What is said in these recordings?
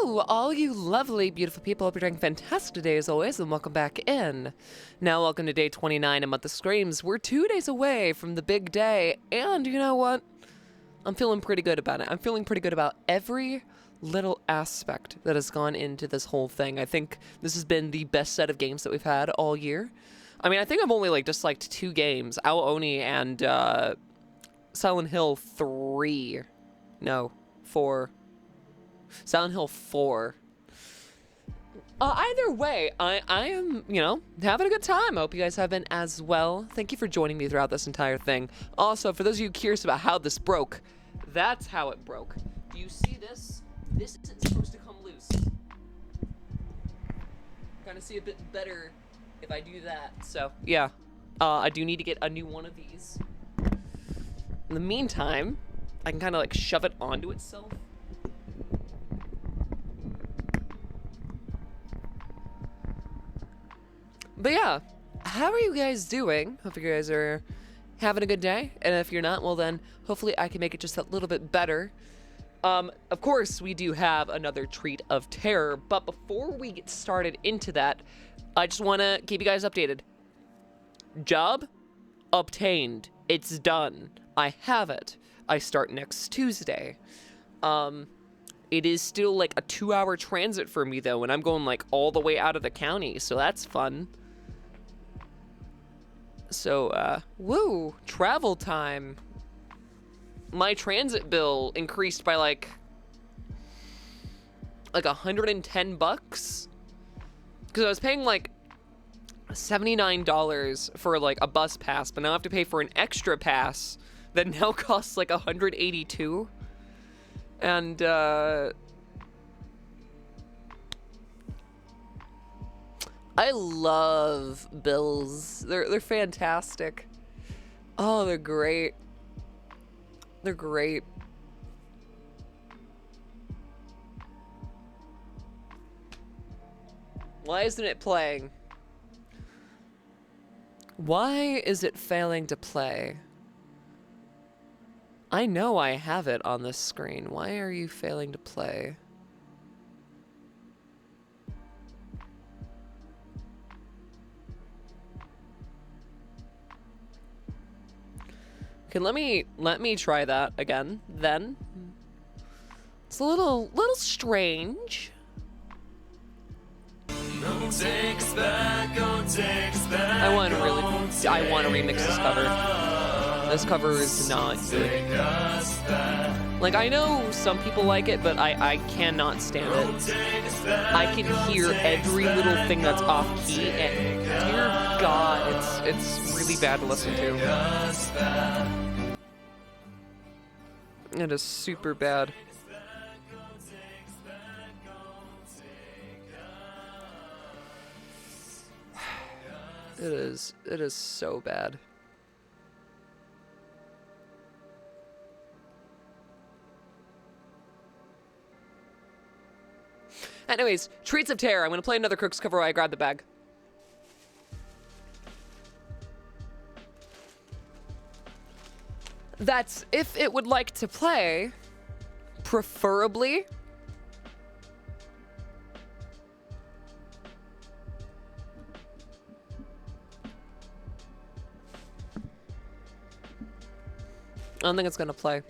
Hello, all you lovely, beautiful people. Hope you're doing fantastic today as always, and welcome back in. Now, welcome to day 29 of Month of Screams. We're 2 days away from the big day, and you know what? I'm feeling pretty good about it. I'm feeling pretty good about every little aspect that has gone into this whole thing. I think this has been the best set of games that we've had all year. I mean, I think I've only disliked 2 games, Ao Oni and Silent Hill 3. No, 4. Silent Hill 4. Either way, I am, having a good time. I hope you guys have been as well. Thank you for joining me throughout this entire thing. Also, for those of you curious about how this broke, that's how it broke. Do you see this? This isn't supposed to come loose. Kind of see a bit better if I do that. So, yeah. I do need to get a new one of these. In the meantime, I can kind of shove it onto itself. But yeah, how are you guys doing? Hope you guys are having a good day. And if you're not, well then, hopefully I can make it just a little bit better. Of course, we do have another treat of terror. But before we get started into that, I just want to keep you guys updated. Job obtained. It's done. I have it. I start next Tuesday. It is still a 2-hour transit for me though, and I'm going all the way out of the county, so that's fun. So, woo, travel time. My transit bill increased by like $110 bucks. Because I was paying $79 for a bus pass, but now I have to pay for an extra pass that now costs $182. And I love bills. They're fantastic. Oh, they're great. They're great. Why isn't it playing? Why is it failing to play? I know I have it on this screen. Why are you failing to play? Okay, let me try that again. Then it's a little strange. I want to remix this cover. This cover is not good. I know some people like it, but I cannot stand it. I can hear every little thing that's off key, and dear God, it's really bad to listen to. It is super bad. It is so bad. Anyways, Treats of Terror. I'm going to play another Crix cover while I grab the bag. That's if it would like to play, preferably. I don't think it's going to play.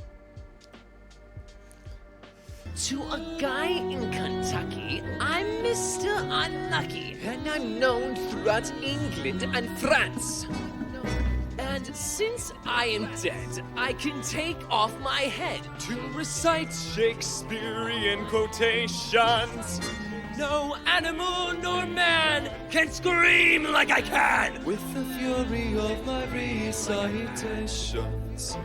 To a guy in Kentucky, I'm Mr. Unlucky, and I'm known throughout England and France. And since I am dead, I can take off my head to recite Shakespearean quotations. No animal nor man can scream like I can with the fury of my recitations.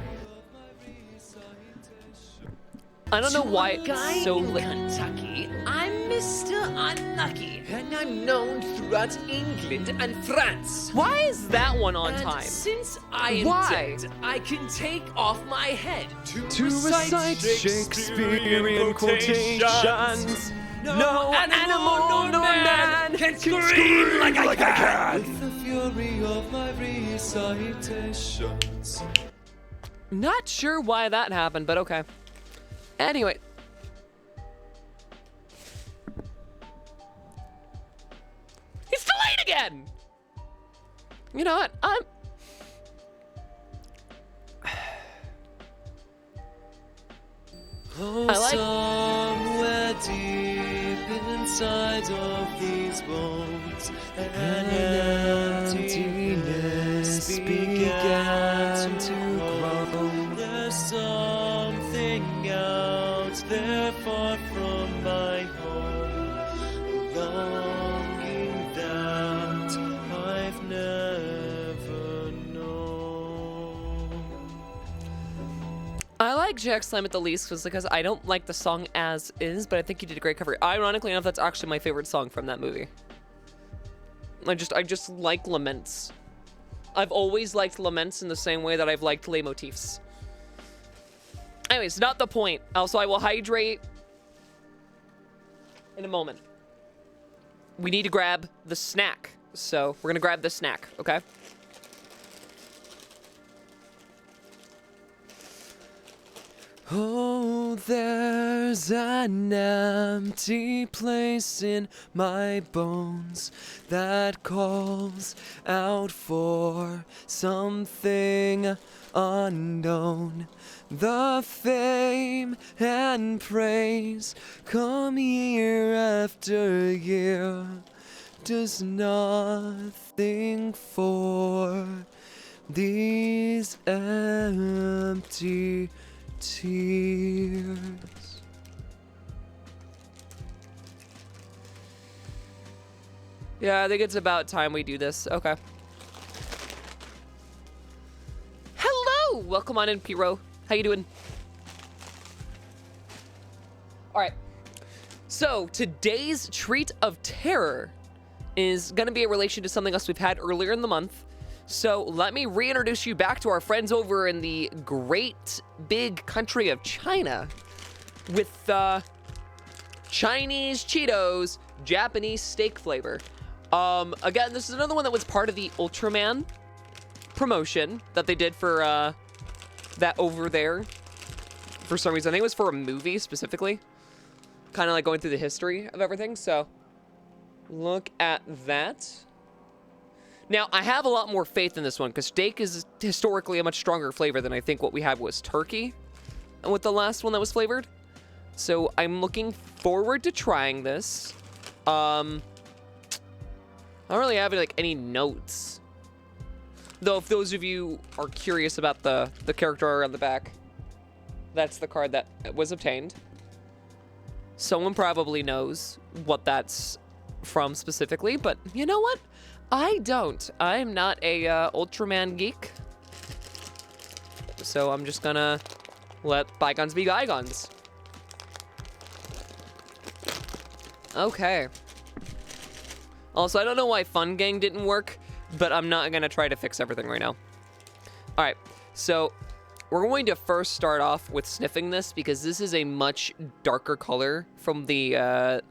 I don't know why it's so in Kentucky, I'm Mr. Unlucky, and I'm known throughout England and France. Why is that one on And time? since I am dead, I can take off my head to recite Shakespearean quotations. No animal nor man can scream like I can with the fury of my recitations. Not sure why that happened, but okay. Anyway. again. You know what? Oh, I like- somewhere deep inside of these bones, an emptiness began to grow. There's something out there far from my home, a longing that I've never known. I like Jack Slam at the least because I don't like the song as is, but I think he did a great cover. Ironically enough, that's actually my favorite song from that movie. I just like laments. I've always liked laments in the same way that I've liked leitmotifs. Anyways, not the point. Also, I will hydrate in a moment. We need to grab the snack. So we're gonna grab the snack, okay? Oh, there's an empty place in my bones that calls out for something unknown. The fame and praise come year after year, does nothing for these empty tears. Yeah, I think it's about time we do this. Okay. Hello! Welcome on in, Piro. How you doing? All right. So, today's treat of terror is going to be in relation to something else we've had earlier in the month. So, let me reintroduce you back to our friends over in the great big country of China with Chinese Cheetos Japanese steak flavor. Again, this is another one that was part of the Ultraman promotion that they did for that over there. For some reason, I think it was for a movie specifically. Kind of like going through the history of everything. So, look at that. Now, I have a lot more faith in this one because steak is historically a much stronger flavor than I think what we had was turkey with the last one that was flavored. So I'm looking forward to trying this. I don't really have like any notes. Though if those of you are curious about the character art on the back, that's the card that was obtained. Someone probably knows what that's from specifically, but you know what? I don't. I'm not a Ultraman geek. So I'm just gonna let bygones be bygones. Okay. Also, I don't know why Fun Gang didn't work, but I'm not gonna try to fix everything right now. All right, so we're going to first start off with sniffing this because this is a much darker color from the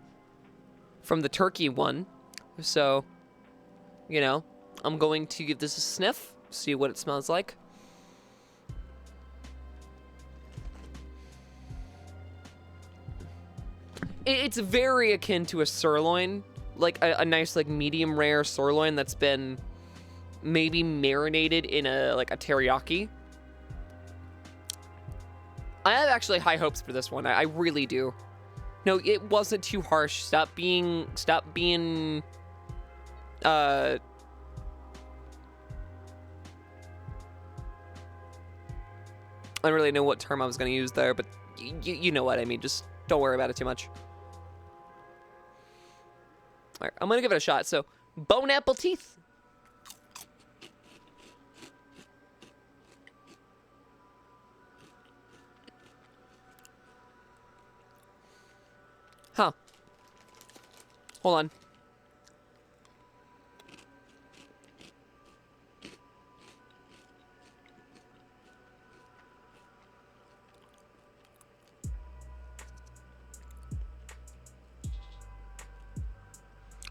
turkey one. So, you know, I'm going to give this a sniff, see what it smells like. It's very akin to a sirloin, like a nice, like, medium rare sirloin that's been maybe marinated in a teriyaki. I have actually high hopes for this one. I really do. No, it wasn't too harsh. Stop being I don't really know what term I was going to use there, but you know what I mean. Just don't worry about it too much. All right, I'm going to give it a shot. So, bone apple teeth. Huh. Hold on.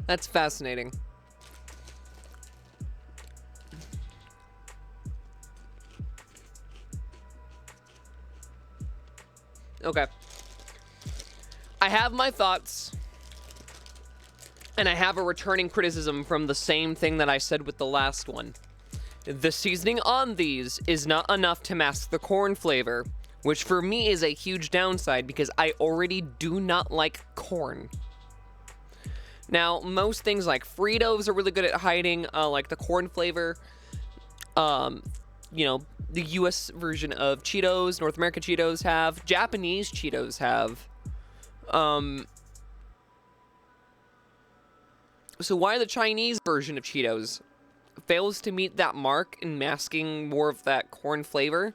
That's fascinating. Okay. I have my thoughts. And I have a returning criticism from the same thing that I said with the last one. The seasoning on these is not enough to mask the corn flavor, which for me is a huge downside because I already do not like corn. Now, most things like Fritos are really good at hiding like the corn flavor. You know, the US version of Cheetos, North American Cheetos have, Japanese Cheetos have. So why the Chinese version of Cheetos fails to meet that mark in masking more of that corn flavor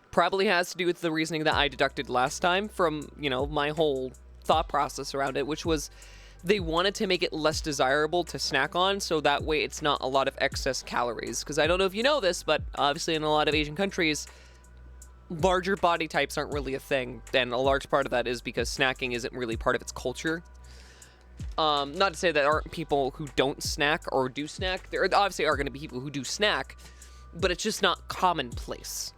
probably has to do with the reasoning that I deducted last time from, you know, my whole thought process around it, which was they wanted to make it less desirable to snack on, so that way it's not a lot of excess calories. Because I don't know if you know this, but obviously in a lot of Asian countries, larger body types aren't really a thing, and a large part of that is because snacking isn't really part of its culture. Not to say that there aren't people who don't snack or do snack. There obviously are going to be people who do snack, but it's just not commonplace.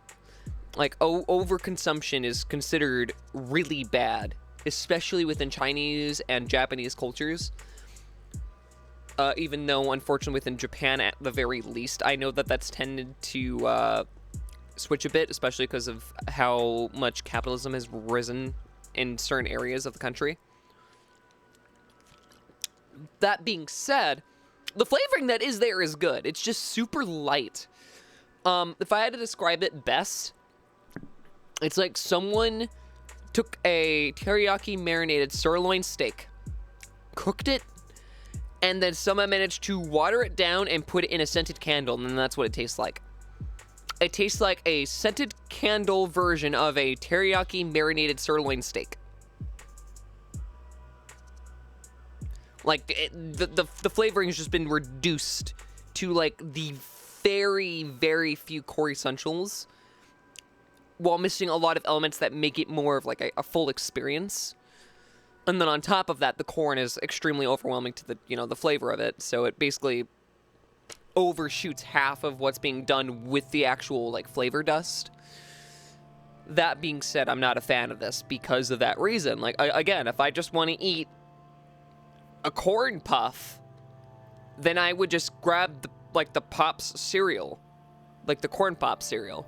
Like, overconsumption is considered really bad, especially within Chinese and Japanese cultures. Even though, unfortunately, within Japan, at the very least, I know that that's tended to switch a bit, especially because of how much capitalism has risen in certain areas of the country. That being said, the flavoring that is there is good. It's just super light. If I had to describe it best, it's like someone took a teriyaki marinated sirloin steak, cooked it, and then someone managed to water it down and put it in a scented candle, and then that's what it tastes like. It tastes like a scented candle version of a teriyaki marinated sirloin steak. Like, the flavoring has just been reduced to, like, the very, very few core essentials, while missing a lot of elements that make it more of, like, a full experience. And then on top of that, the corn is extremely overwhelming to the, you know, the flavor of it, so it basically overshoots half of what's being done with the actual, like, flavor dust. That being said, I'm not a fan of this because of that reason. Like, again, if I just want to eat a corn puff, then I would just grab the Pops cereal, like the corn pop cereal.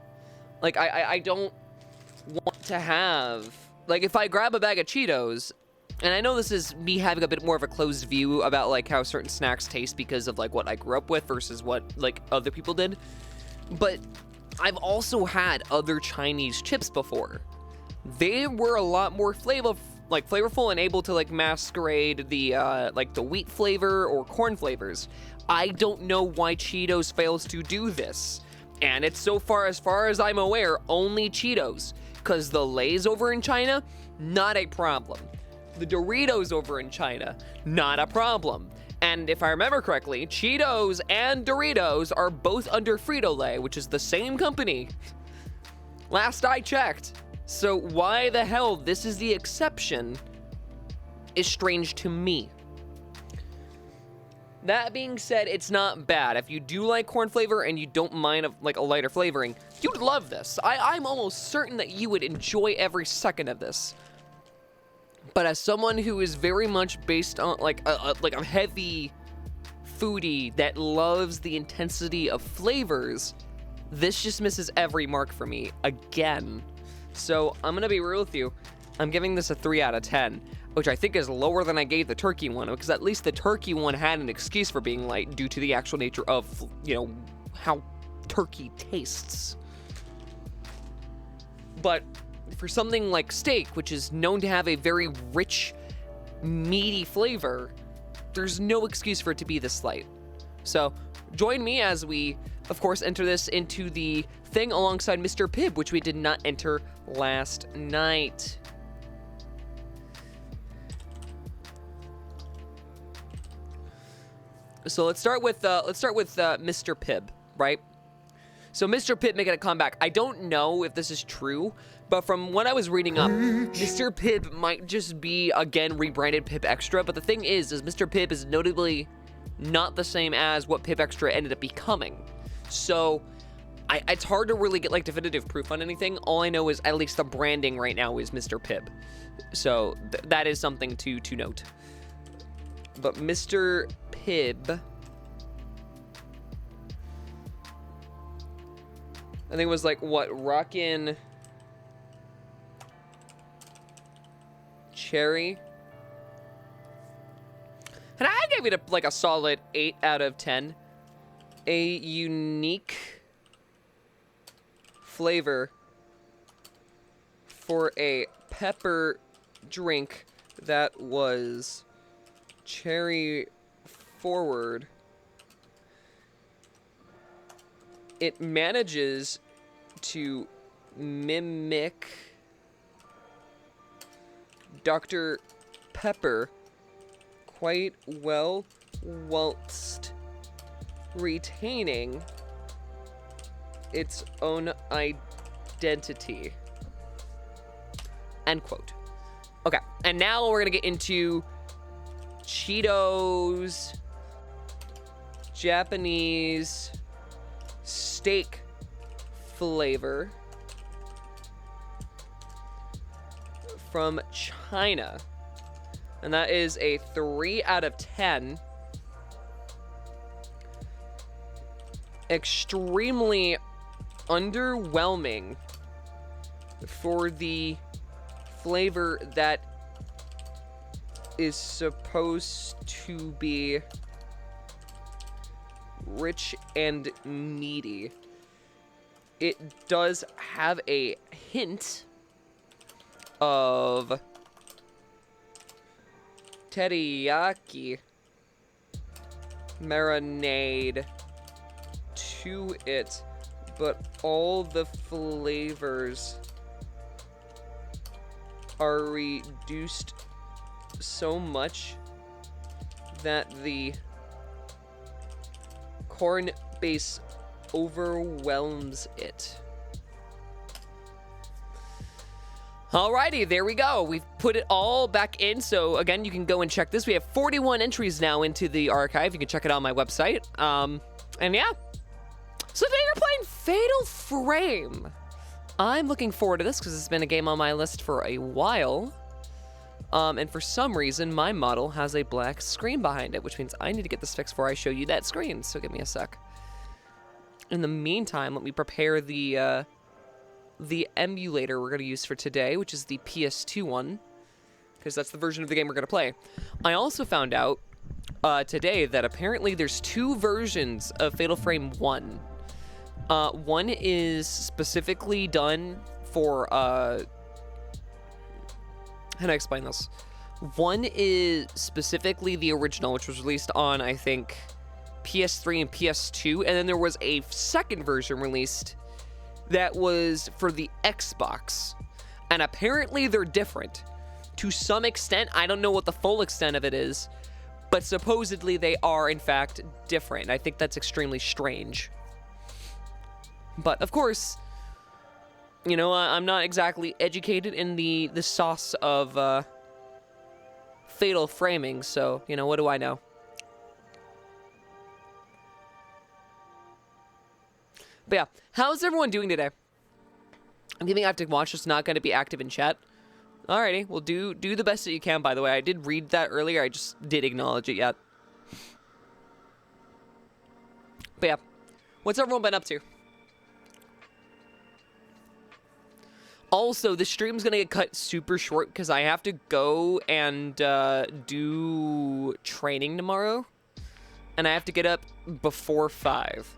Like, I don't want to have, like, if I grab a bag of Cheetos, and I know this is me having a bit more of a closed view about, like, how certain snacks taste because of, like, what I grew up with versus what, like, other people did, but I've also had other Chinese chips before. They were a lot more flavorful and able to, like, masquerade the, like, the wheat flavor or corn flavors. I don't know why Cheetos fails to do this. And it's so far as I'm aware, only Cheetos. Because the Lay's over in China, not a problem. The Doritos over in China, not a problem. And if I remember correctly, Cheetos and Doritos are both under Frito-Lay, which is the same company. Last I checked. So why the hell this is the exception is strange to me. That being said, it's not bad. If you do like corn flavor and you don't mind like a lighter flavoring, you'd love this. I'm almost certain that you would enjoy every second of this. But as someone who is very much based on like a heavy foodie that loves the intensity of flavors, this just misses every mark for me again. So I'm gonna be real with you. I'm giving this a 3 out of 10, which I think is lower than I gave the turkey one, because at least the turkey one had an excuse for being light due to the actual nature of, you know, how turkey tastes. But for something like steak, which is known to have a very rich, meaty flavor, there's no excuse for it to be this light. So join me as we, of course, enter this into the thing alongside Mr. Pibb, which we did not enter last night. So let's start with Mr. Pibb, right? So Mr. Pibb making a comeback. I don't know if this is true, but from what I was reading up, Mr. Pibb might just be again rebranded Pibb Extra. But the thing is Mr. Pibb is notably not the same as what Pibb Extra ended up becoming. So it's hard to really get like definitive proof on anything. All I know is at least the branding right now is Mr. Pibb. So that is something to note. but Mr. Pibb, I think it was like, what, Rockin' Cherry? And I gave it like a solid 8 out of 10. A unique flavor for a pepper drink that was cherry forward. It manages to mimic Dr. Pepper quite well, whilst retaining its own identity. End quote. Okay, and now we're gonna get into Cheetos Japanese steak flavor from China. And that is a 3 out of 10. Extremely underwhelming for the flavor that is supposed to be rich and meaty. It does have a hint of teriyaki marinade to it, but all the flavors are reduced so much that the corn base overwhelms it. Alrighty, there we go. We've put it all back in. So again, you can go and check this. We have 41 entries now into the archive. You can check it out on my website. And yeah. So today we're playing Fatal Frame. I'm looking forward to this because it's been a game on my list for a while. And for some reason, my model has a black screen behind it, which means I need to get this fixed before I show you that screen. So give me a sec. In the meantime, let me prepare the emulator we're going to use for today, which is the PS2 one, because that's the version of the game we're going to play. I also found out today that apparently there's 2 versions of Fatal Frame 1. One is specifically done for, how do I explain this? One is specifically the original, which was released on, I think, PS3 and PS2, and then there was a second version released that was for the Xbox. And apparently they're different. To some extent, I don't know what the full extent of it is, but supposedly they are, in fact, different. I think that's extremely strange. But, of course, you know, I'm not exactly educated in the sauce of Fatal Framing, so, you know, what do I know? But yeah, how's everyone doing today? I'm giving active watch, just not going to be active in chat. Alrighty, well, do the best that you can, by the way. I did read that earlier, I just did acknowledge it yet. But yeah, what's everyone been up to? Also, the stream's going to get cut super short because I have to go and do training tomorrow. And I have to get up before 5.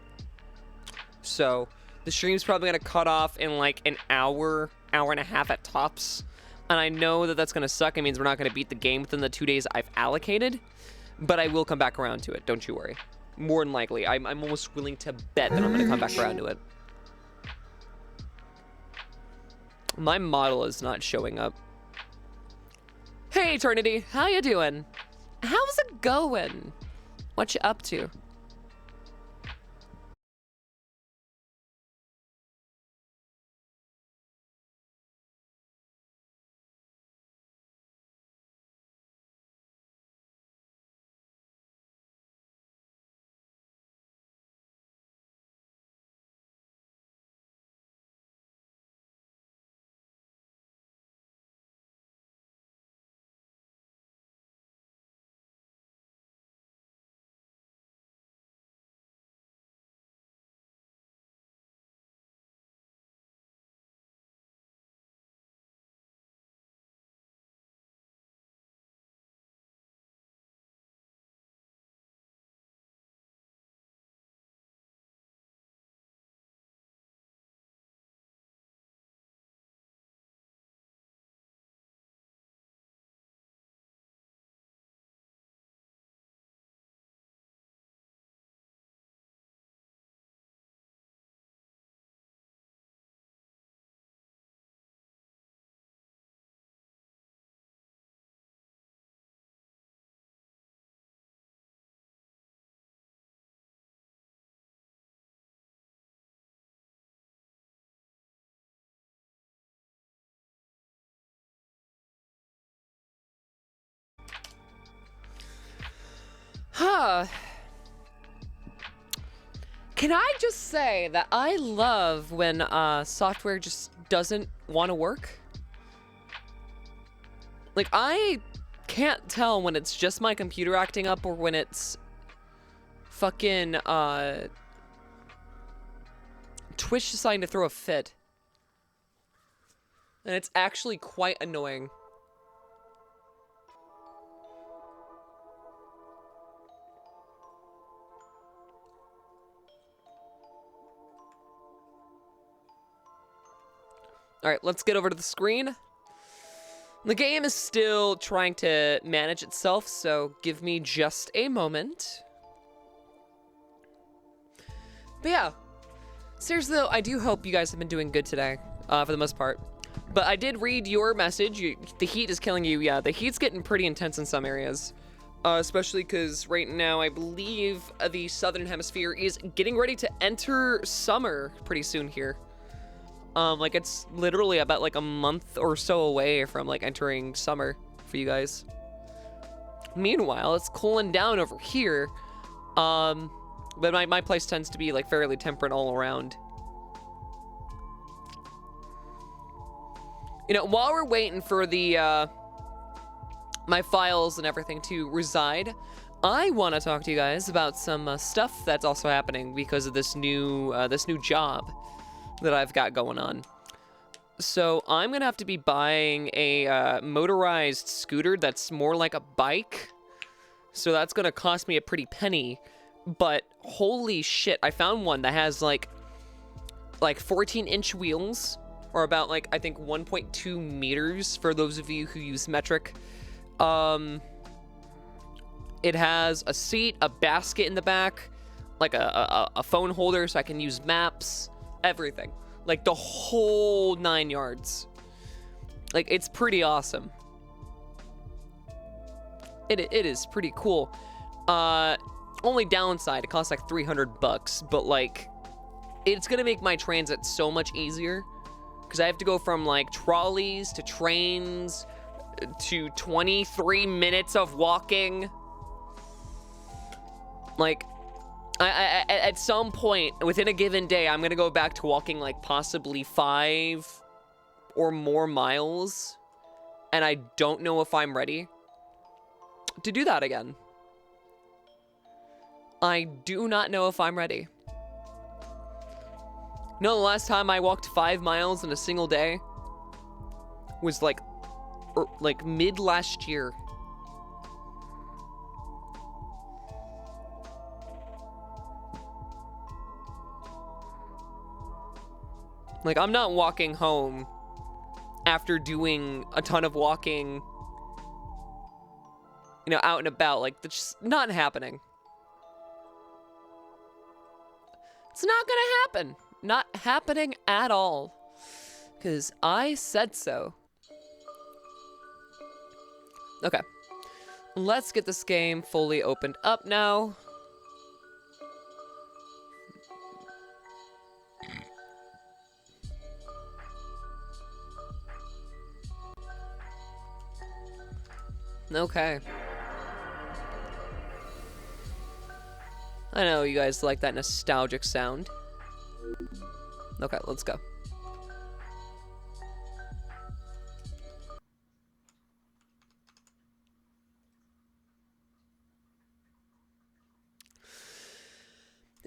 So, the stream's probably going to cut off in like an hour, hour and a half at tops. And I know that that's going to suck. It means we're not going to beat the game within the 2 days I've allocated. But I will come back around to it, don't you worry. More than likely. I'm almost willing to bet that I'm going to come back around to it. My model is not showing up. Hey, Eternity. How you doing? How's it going? What you up to? Huh. Can I just say that I love when software just doesn't want to work? Like, I can't tell when it's just my computer acting up or when it's fucking Twitch deciding to throw a fit. And it's actually quite annoying. Alright, let's get over to the screen. The game is still trying to manage itself, so give me just a moment. But yeah, seriously though, I do hope you guys have been doing good today, for the most part. But I did read your message. The heat is killing you. Yeah, the heat's getting pretty intense in some areas. Especially because right now, I believe the Southern Hemisphere is getting ready to enter summer pretty soon here. Like, it's literally about, like, a month or so away from, like, entering summer for you guys. Meanwhile, it's cooling down over here. But my place tends to be, like, fairly temperate all around. You know, while we're waiting for the, my files and everything to reside, I want to talk to you guys about some stuff that's also happening because of this new job that I've got going on. So I'm gonna have to be buying a motorized scooter that's more like a bike. So that's gonna cost me a pretty penny. But holy shit, I found one that has like 14-inch wheels, or about like I think 1.2 meters for those of you who use metric. It has a seat, a basket in the back, like a phone holder so I can use maps. Everything, like the whole 9 yards. Like, it's pretty awesome. It is pretty cool. Only downside, it costs like $300, but like, it's gonna make my transit so much easier because I have to go from like trolleys to trains to 23 minutes of walking. Like, at some point within a given day, I'm gonna go back to walking like possibly 5 or more miles, and I don't know if I'm ready to do that again. I do not know if I'm ready. No, the last time I walked 5 miles in a single day was like mid last year. Like, I'm not walking home after doing a ton of walking, you know, out and about. Like, that's just not happening. It's not gonna happen. Not happening at all. Because I said so. Okay. Let's get this game fully opened up now. Okay. I know you guys like that nostalgic sound. Okay, let's go.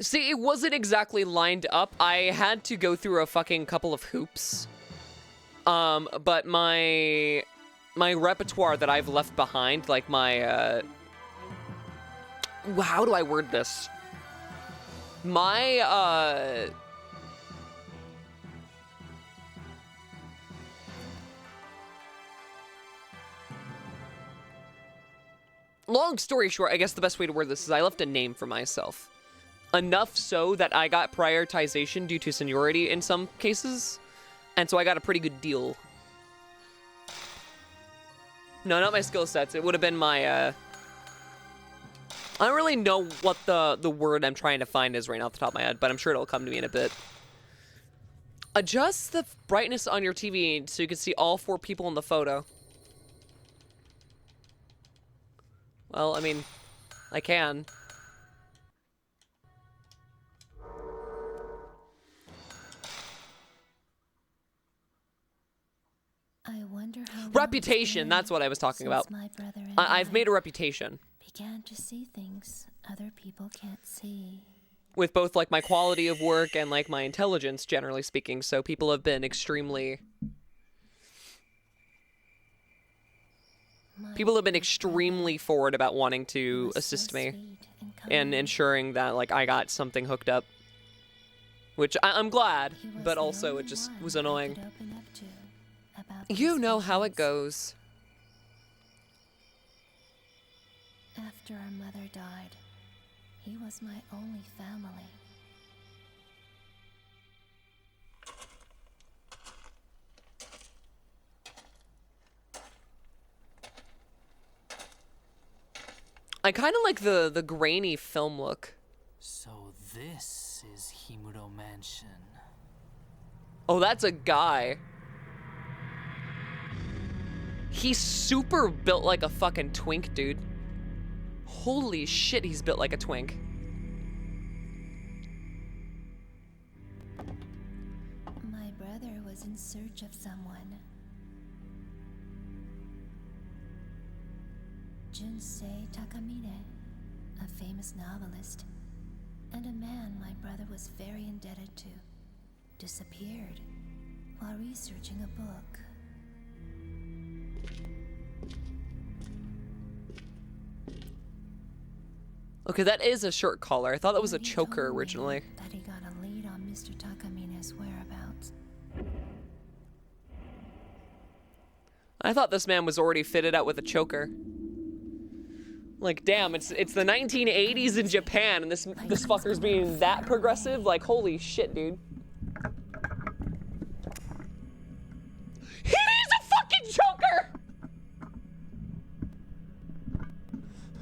See, it wasn't exactly lined up. I had to go through a fucking couple of hoops. But my repertoire that I've left behind, like my, how do I word this? My, long story short, I guess the best way to word this is I left a name for myself. Enough so that I got prioritization due to seniority in some cases, and so I got a pretty good deal. No, not my skill sets. It would have been my, I don't really know what the word I'm trying to find is right now off the top of my head, but I'm sure it'll come to me in a bit. Adjust the brightness on your TV so you can see all 4 people in the photo. Well, I mean, I can. I wonder how Reputation, that's what I was talking about. My brother and I've made a reputation. Began to see things other people can't see. With both, like, my quality of work and, like, my intelligence, generally speaking. So people have been extremely... People have been extremely forward about wanting to assist me in ensuring that, like, I got something hooked up. Which I'm glad, but also it just was annoying. You know how it goes. After our mother died, he was my only family. I kind of like the grainy film look. So this is Himuro Mansion. Oh, that's a guy. He's super built like a fucking twink, dude. Holy shit, he's built like a twink. My brother was in search of someone. Junsei Takamine, a famous novelist, and a man my brother was very indebted to, disappeared while researching a book. Okay, that is a shirt collar. I thought that was a He choker told me originally. that he got a lead on Mr. Takamine's whereabouts. I thought this man was already fitted out with a choker. Like, damn, it's the 1980s in Japan, and this fucker's being that progressive. Like, holy shit, dude. He needs a fucking choker!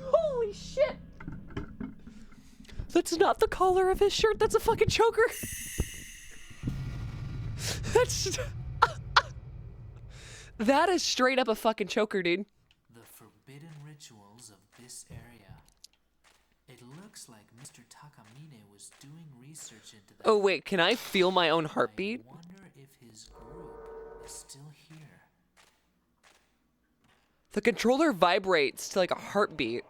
Holy shit! That's not the collar of his shirt. That's a fucking choker. That's that is straight up a fucking choker, dude. The forbidden rituals of this area. It looks like Mr. Takamine was doing research into that. Oh wait, can I feel my own heartbeat? I wonder if his group is still here. The controller vibrates to like a heartbeat,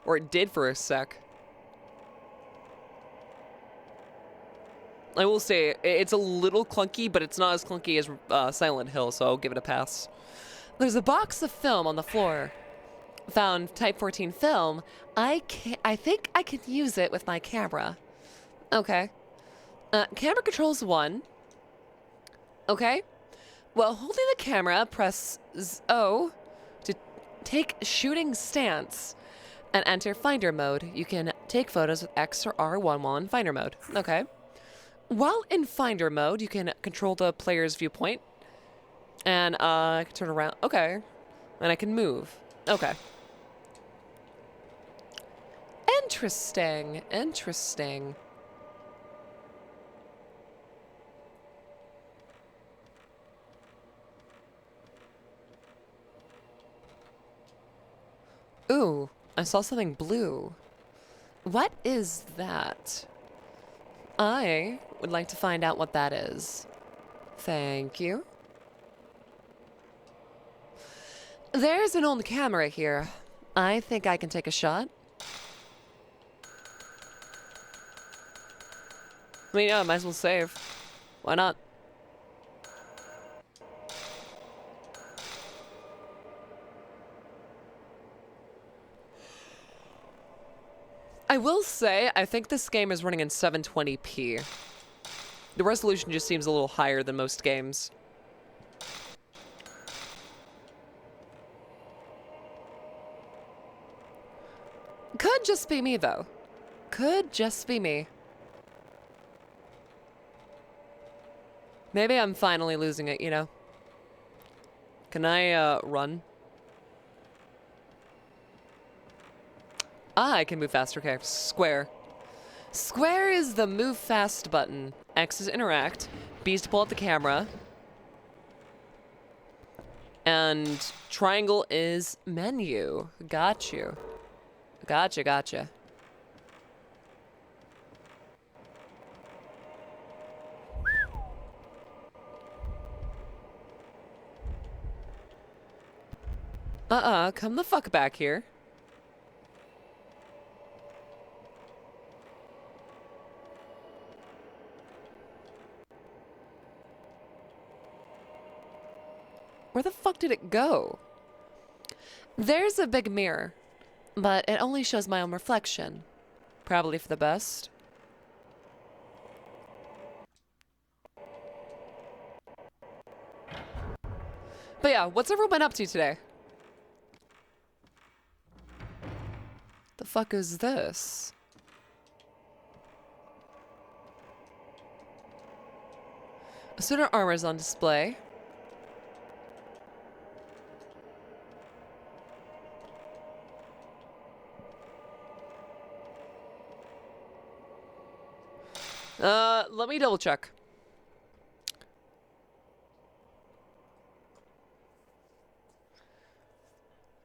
or it did for a sec. I will say, it's a little clunky, but it's not as clunky as Silent Hill, so I'll give it a pass. There's a box of film on the floor. Found Type 14 film. I think I can use it with my camera. Okay. Camera controls 1. Okay. While holding the camera, press O to take shooting stance and enter finder mode. You can take photos with X or R1 while in finder mode. Okay. While in finder mode, you can control the player's viewpoint. And I can turn around. Okay. And I can move. Okay. Interesting. Interesting. Ooh, I saw something blue. What is that? I would like to find out what that is. Thank you. There's an old camera here. I think I can take a shot. I mean, yeah, I might as well save. Why not? I will say, I think this game is running in 720p. The resolution just seems a little higher than most games. Could just be me, though. Could just be me. Maybe I'm finally losing it, you know? Can I, run? Ah, I can move faster. Okay, square. Square is the move fast button. X is interact. B is to pull out the camera. And triangle is menu. Got you. Gotcha, gotcha. Come the fuck back here. Where the fuck did it go? There's a big mirror, but it only shows my own reflection. Probably for the best. But yeah, what's everyone been up to today? The fuck is this? A suit of armor is on display. Let me double check.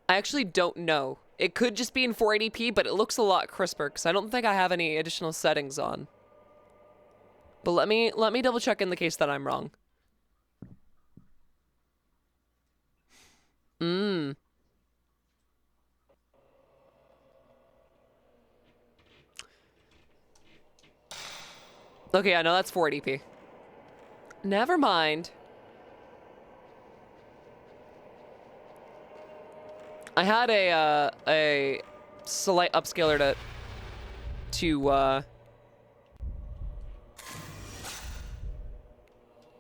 I actually don't know. It could just be in 480p, but it looks a lot crisper because I don't think I have any additional settings on. But let me double check in the case that I'm wrong. Okay, I know that's 480p. Never mind. I had a slight upscaler to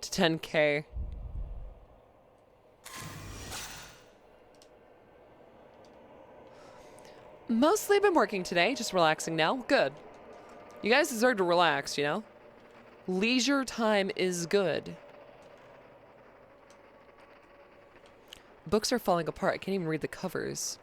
10K. Mostly been working today, just relaxing now. Good. You guys deserve to relax, you know? Leisure time is good. Books are falling apart. I can't even read the covers.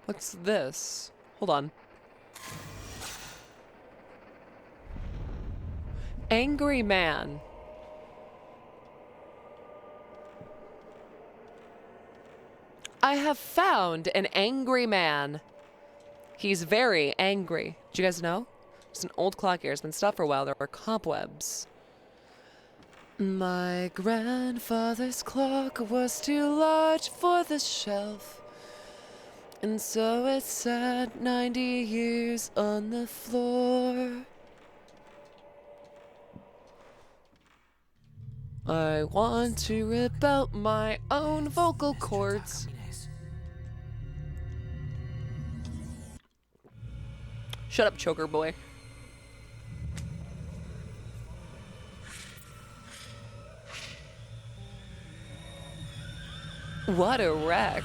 What's this? Hold on. Angry man. I have found an angry man. He's very angry. Do you guys know? It's an old clock here. It's been stuck for a while. There are cobwebs. My grandfather's clock was too large for the shelf, and so it sat 90 years on the floor. I want to rip out my own vocal cords. Shut up, choker boy. What a wreck.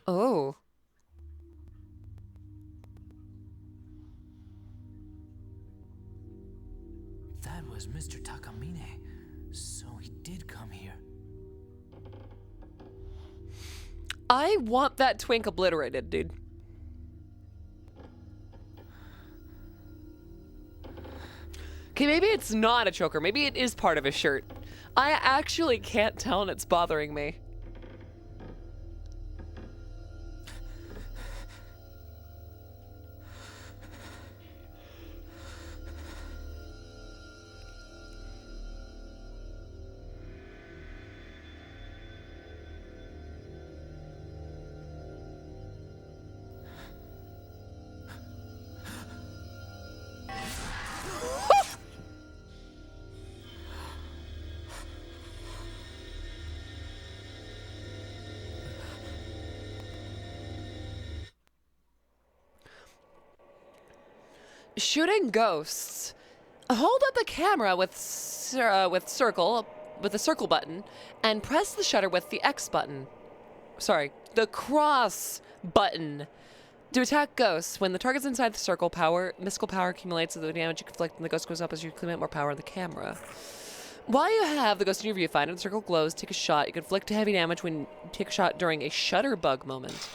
Oh. That was Mr. Takamine. So he did come here. I want that twink obliterated, dude. Okay, maybe it's not a choker. Maybe it is part of his shirt. I actually can't tell and it's bothering me. Shooting ghosts. Hold up the camera with the circle button, and press the shutter with the X button. Sorry, the cross button. To attack ghosts, when the target's inside the circle, mystical power accumulates, so the damage you inflict and the ghost goes up as you accumulate more power on the camera. While you have the ghost in your viewfinder and the circle glows, take a shot. You can inflict heavy damage when you take a shot during a shutterbug moment.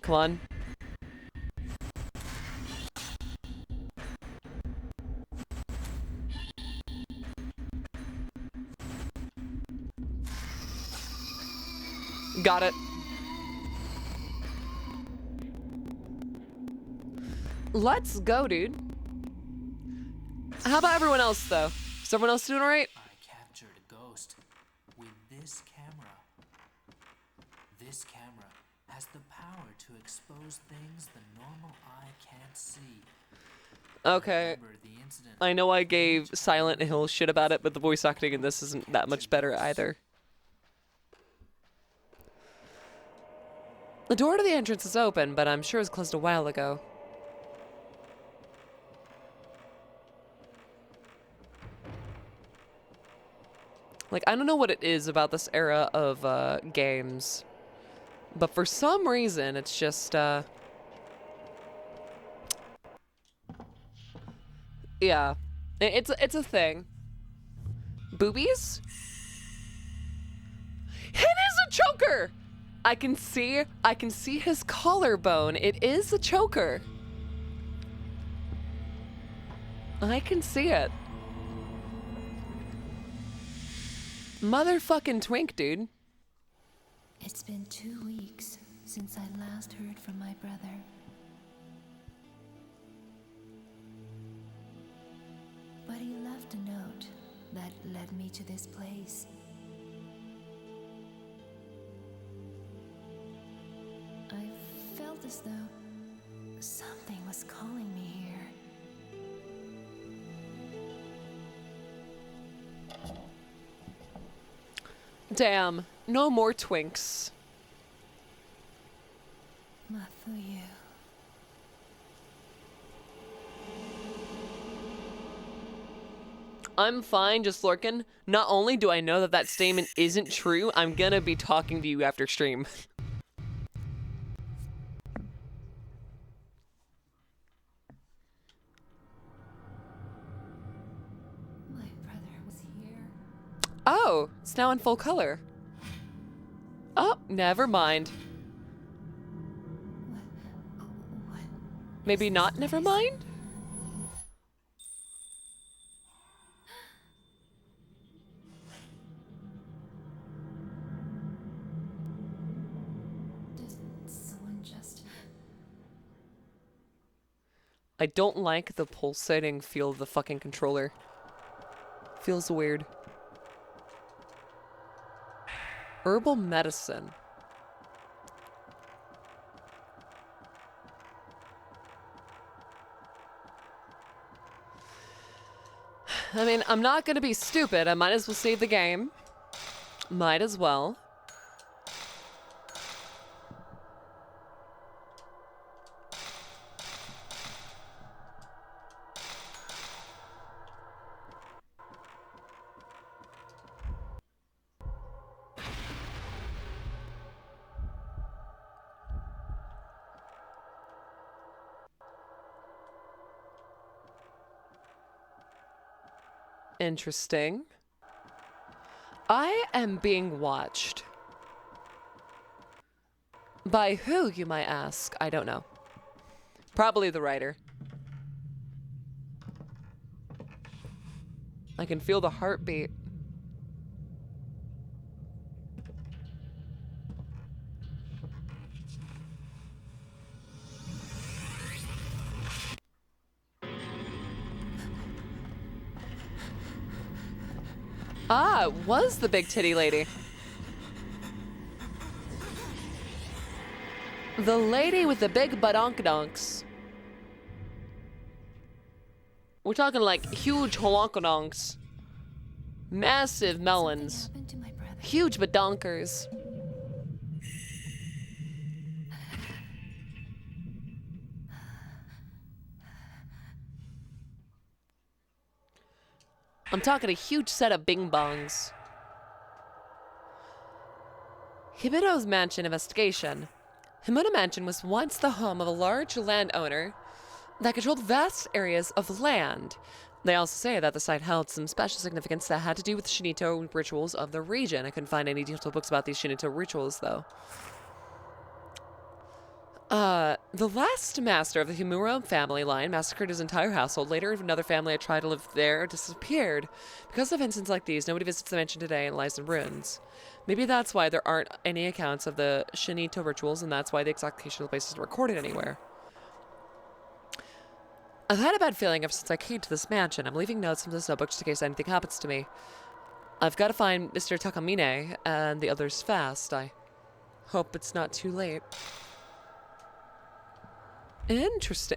Come on. Got it. Let's go, dude. How about everyone else, though? Is everyone else doing all right? I captured a ghost with this camera. This camera has the power to expose things the normal eye can't see. Okay. Remember the incident. I know I gave Silent Hill shit about it, but the voice acting in this isn't that much better either. The door to the entrance is open, but I'm sure it was closed a while ago. Like, I don't know what it is about this era of games, but for some reason, it's just, yeah, it's a thing. Boobies? It is a choker! I can see his collarbone. It is a choker. I can see it. Motherfucking twink, dude. It's been 2 weeks since I last heard from my brother. But he left a note that led me to this place. I felt as though something was calling me here. Damn, no more twinks. Mafuyu. I'm fine, just lurking. Not only do I know that that statement isn't true, I'm gonna be talking to you after stream. My brother was here. Oh, it's now in full color. Oh, never mind. What? Maybe not never mind? Did someone just... I don't like the pulsating feel of the fucking controller. Feels weird. Herbal medicine. I mean, I'm not gonna be stupid. I might as well save the game. Might as well. Interesting. I am being watched. By who, you might ask? I don't know. Probably the writer. I can feel the heartbeat. Ah, it was the big titty lady. The lady with the big badonkadonks. We're talking like huge holonkadonks. Massive melons. Something happened to my brother. Huge badonkers. I'm talking a huge set of bing bongs. Himeno's Mansion investigation. Himeno Mansion was once the home of a large landowner that controlled vast areas of land. They also say that the site held some special significance that had to do with Shinto rituals of the region. I couldn't find any detailed books about these Shinto rituals, though. The last master of the Himuro family line massacred his entire household. Later, another family that tried to live there disappeared. Because of incidents like these, nobody visits the mansion today and lies in ruins. Maybe that's why there aren't any accounts of the Shinto rituals, and that's why the exact location of the place isn't recorded anywhere. I've had a bad feeling ever since I came to this mansion. I'm leaving notes from this notebook just in case anything happens to me. I've got to find Mr. Takamine and the others fast. I hope it's not too late. Interesting.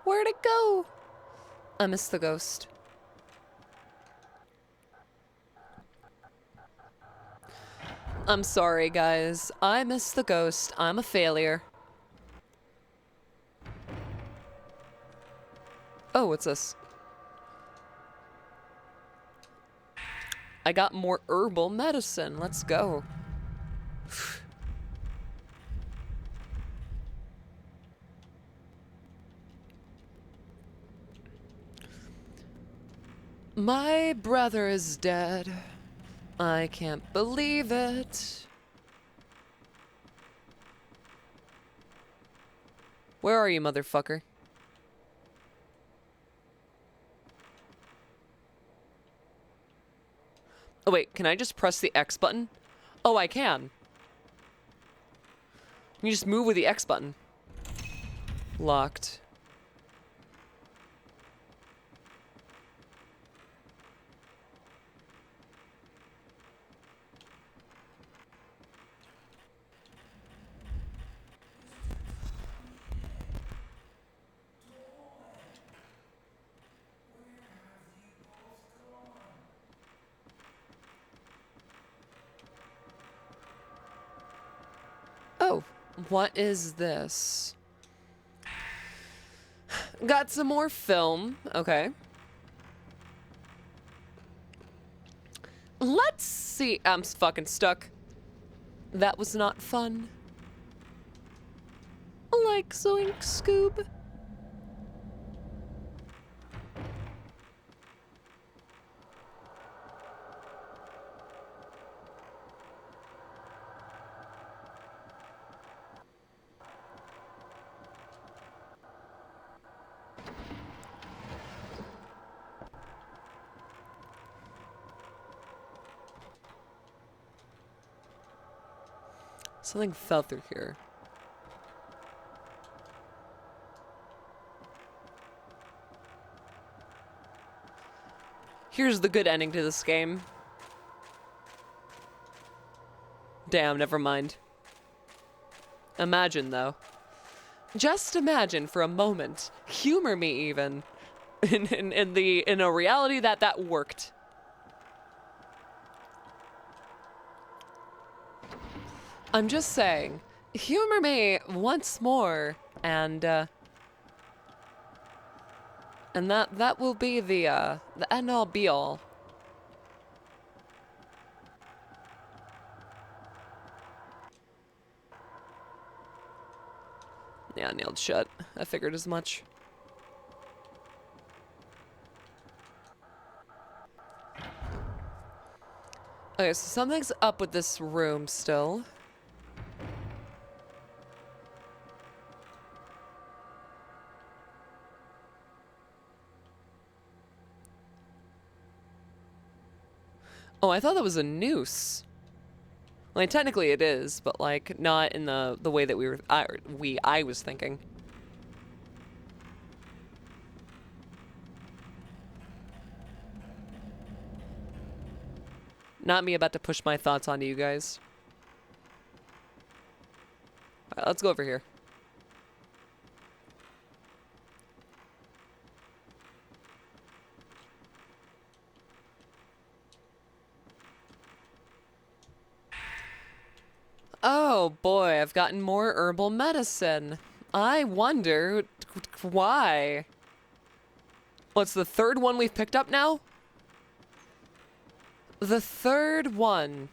Where'd it go? I missed the ghost. I'm sorry, guys. I missed the ghost. I'm a failure. Oh, what's this? I got more herbal medicine. Let's go. My brother is dead. I can't believe it. Where are you, motherfucker? Oh wait, can I just press the X button? Oh, I can. You just move with the X button. Locked. Oh, what is this? Got some more film. Okay. Let's see. I'm fucking stuck. That was not fun. Like Zoink Scoob. Something fell through here. Here's the good ending to this game. Damn, never mind. Imagine, though. Just imagine for a moment. Humor me, even. In a reality that worked. I'm just saying, humor me once more, and that will be the end all be all. Yeah, nailed shut. I figured as much. Okay, so something's up with this room still. Oh, I thought that was a noose. Like, technically it is, but, like, not in the way that I was thinking. Not me about to push my thoughts onto you guys. Alright, let's go over here. Oh boy, I've gotten more herbal medicine. I wonder why. What's the third one we've picked up now? The third one.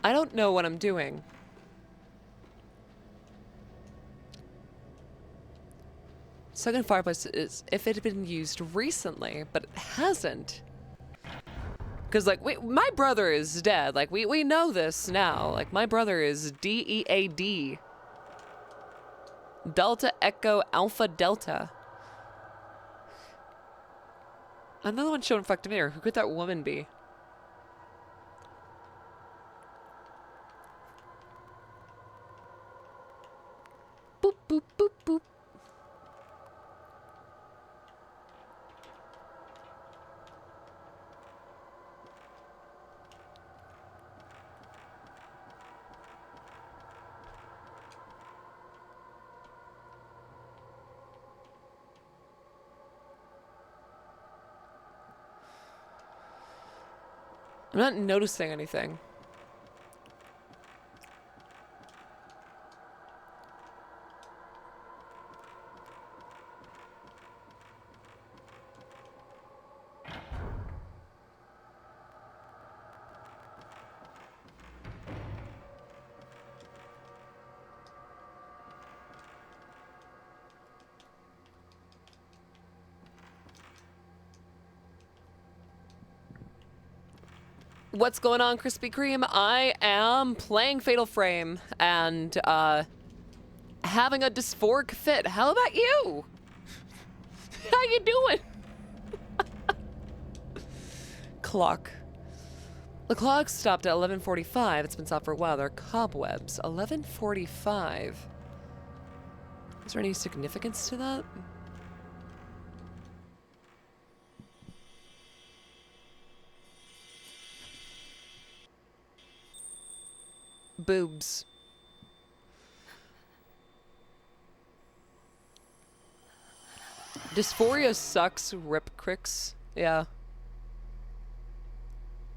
I don't know what I'm doing. Second fireplace is if it had been used recently, but it hasn't. Because, like, my brother is dead. Like, we know this now. Like, my brother is DEAD. Delta Echo Alpha Delta. Another one showing fucked mirror. Who could that woman be? Boop, boop, boop, boop. I'm not noticing anything. What's going on, Krispy Kreme? I am playing Fatal Frame and having a dysphoric fit. How about you? How you doing? Clock. The clock stopped at 11:45. It's been stopped for a while. There are cobwebs. 11:45. Is there any significance to that? Boobs. Dysphoria sucks, Re-Crix. Yeah.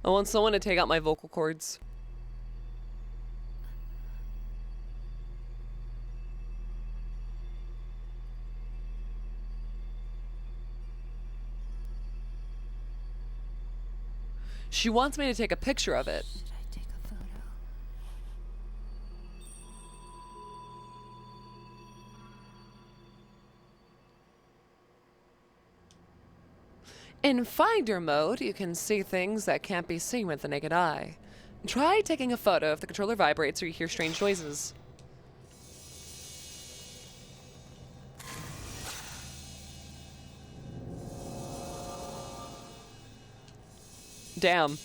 I want someone to take out my vocal cords. She wants me to take a picture of it. Should I take a photo? In Finder mode, you can see things that can't be seen with the naked eye. Try taking a photo if the controller vibrates or you hear strange noises. Damn.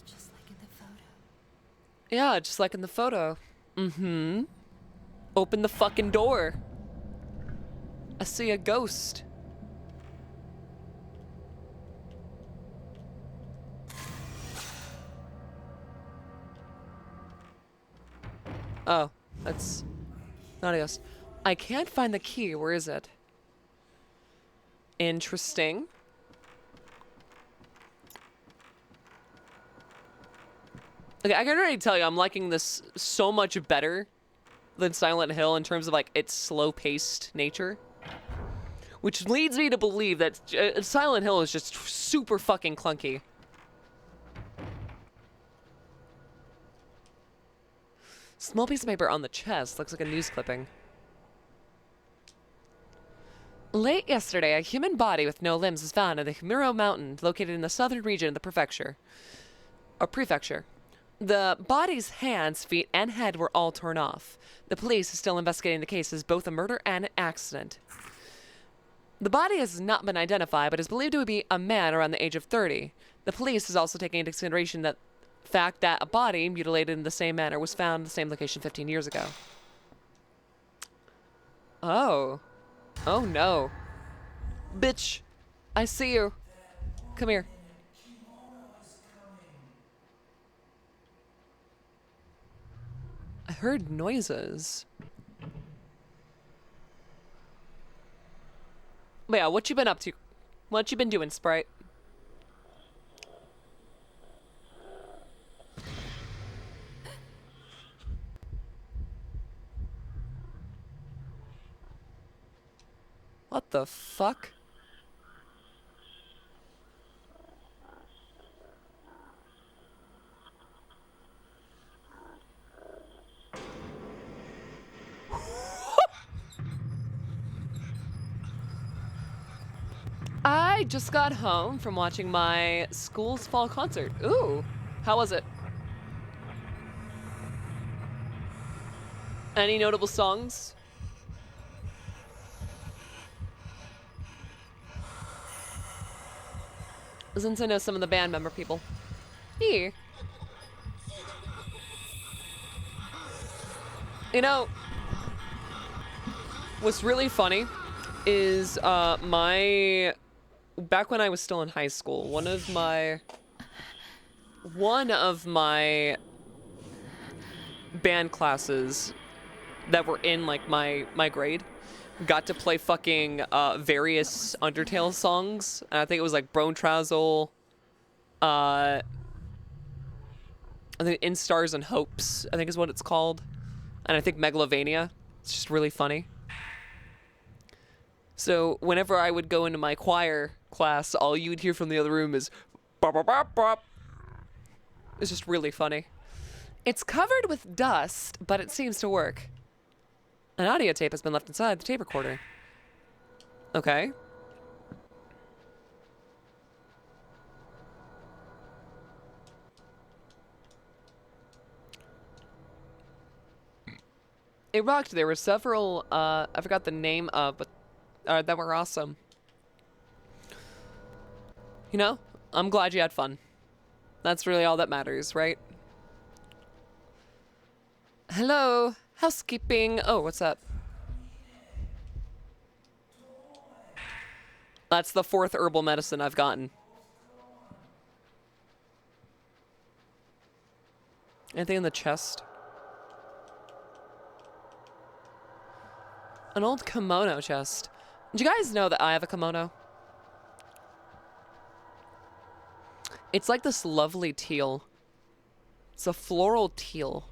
Just like in the photo. Yeah, just like in the photo. Mm-hmm. Open the fucking door. I see a ghost. Oh, that's not a ghost. I can't find the key. Where is it? Interesting. Okay, I can already tell you I'm liking this so much better than Silent Hill in terms of like its slow-paced nature. Which leads me to believe that Silent Hill is just super fucking clunky. Small piece of paper on the chest looks like a news clipping. Late yesterday, a human body with no limbs was found in the Humuro Mountain, located in the southern region of the prefecture. The body's hands, feet, and head were all torn off. The police is still investigating the case as both a murder and an accident. The body has not been identified, but is believed to be a man around the age of 30. The police is also taking into consideration that fact that a body mutilated in the same manner was found in the same location 15 years ago. Oh. Oh no. Bitch. I see you. Come here. I heard noises. But yeah, what you been up to? What you been doing, Sprite? What the fuck? I just got home from watching my school's fall concert. Ooh, how was it? Any notable songs? Since I know some of the band member people. Here. You know, what's really funny is back when I was still in high school, one of my band classes that were in like my grade got to play fucking various Undertale songs. And I think it was like Bone Trazzle, I think In Stars and Hopes, I think is what it's called. And I think Megalovania. It's just really funny. So whenever I would go into my choir class, all you would hear from the other room is bop, bop, bop, bop. It's just really funny. It's covered with dust, but it seems to work. An audio tape has been left inside the tape recorder. Okay. It rocked. There were several, I forgot the name of, but that were awesome. You know, I'm glad you had fun. That's really all that matters, right? Hello, housekeeping. Oh, what's that? That's the 4th herbal medicine I've gotten. Anything in the chest? An old kimono chest. Did you guys know that I have a kimono? It's like this lovely teal. It's a floral teal.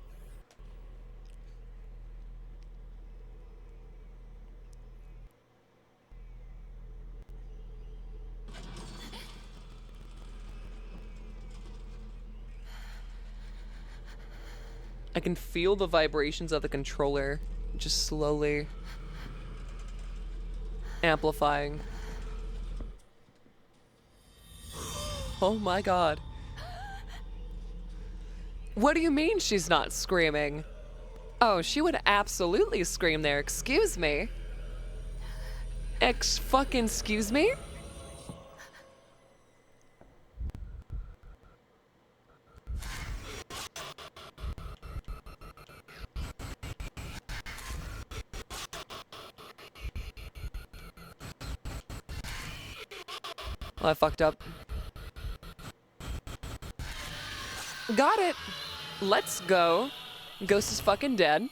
I can feel the vibrations of the controller just slowly amplifying. Oh my god. What do you mean she's not screaming? Oh, she would absolutely scream there. Excuse me? Excuse me? Oh, I fucked up. Got it. Let's go. Ghost is fucking dead.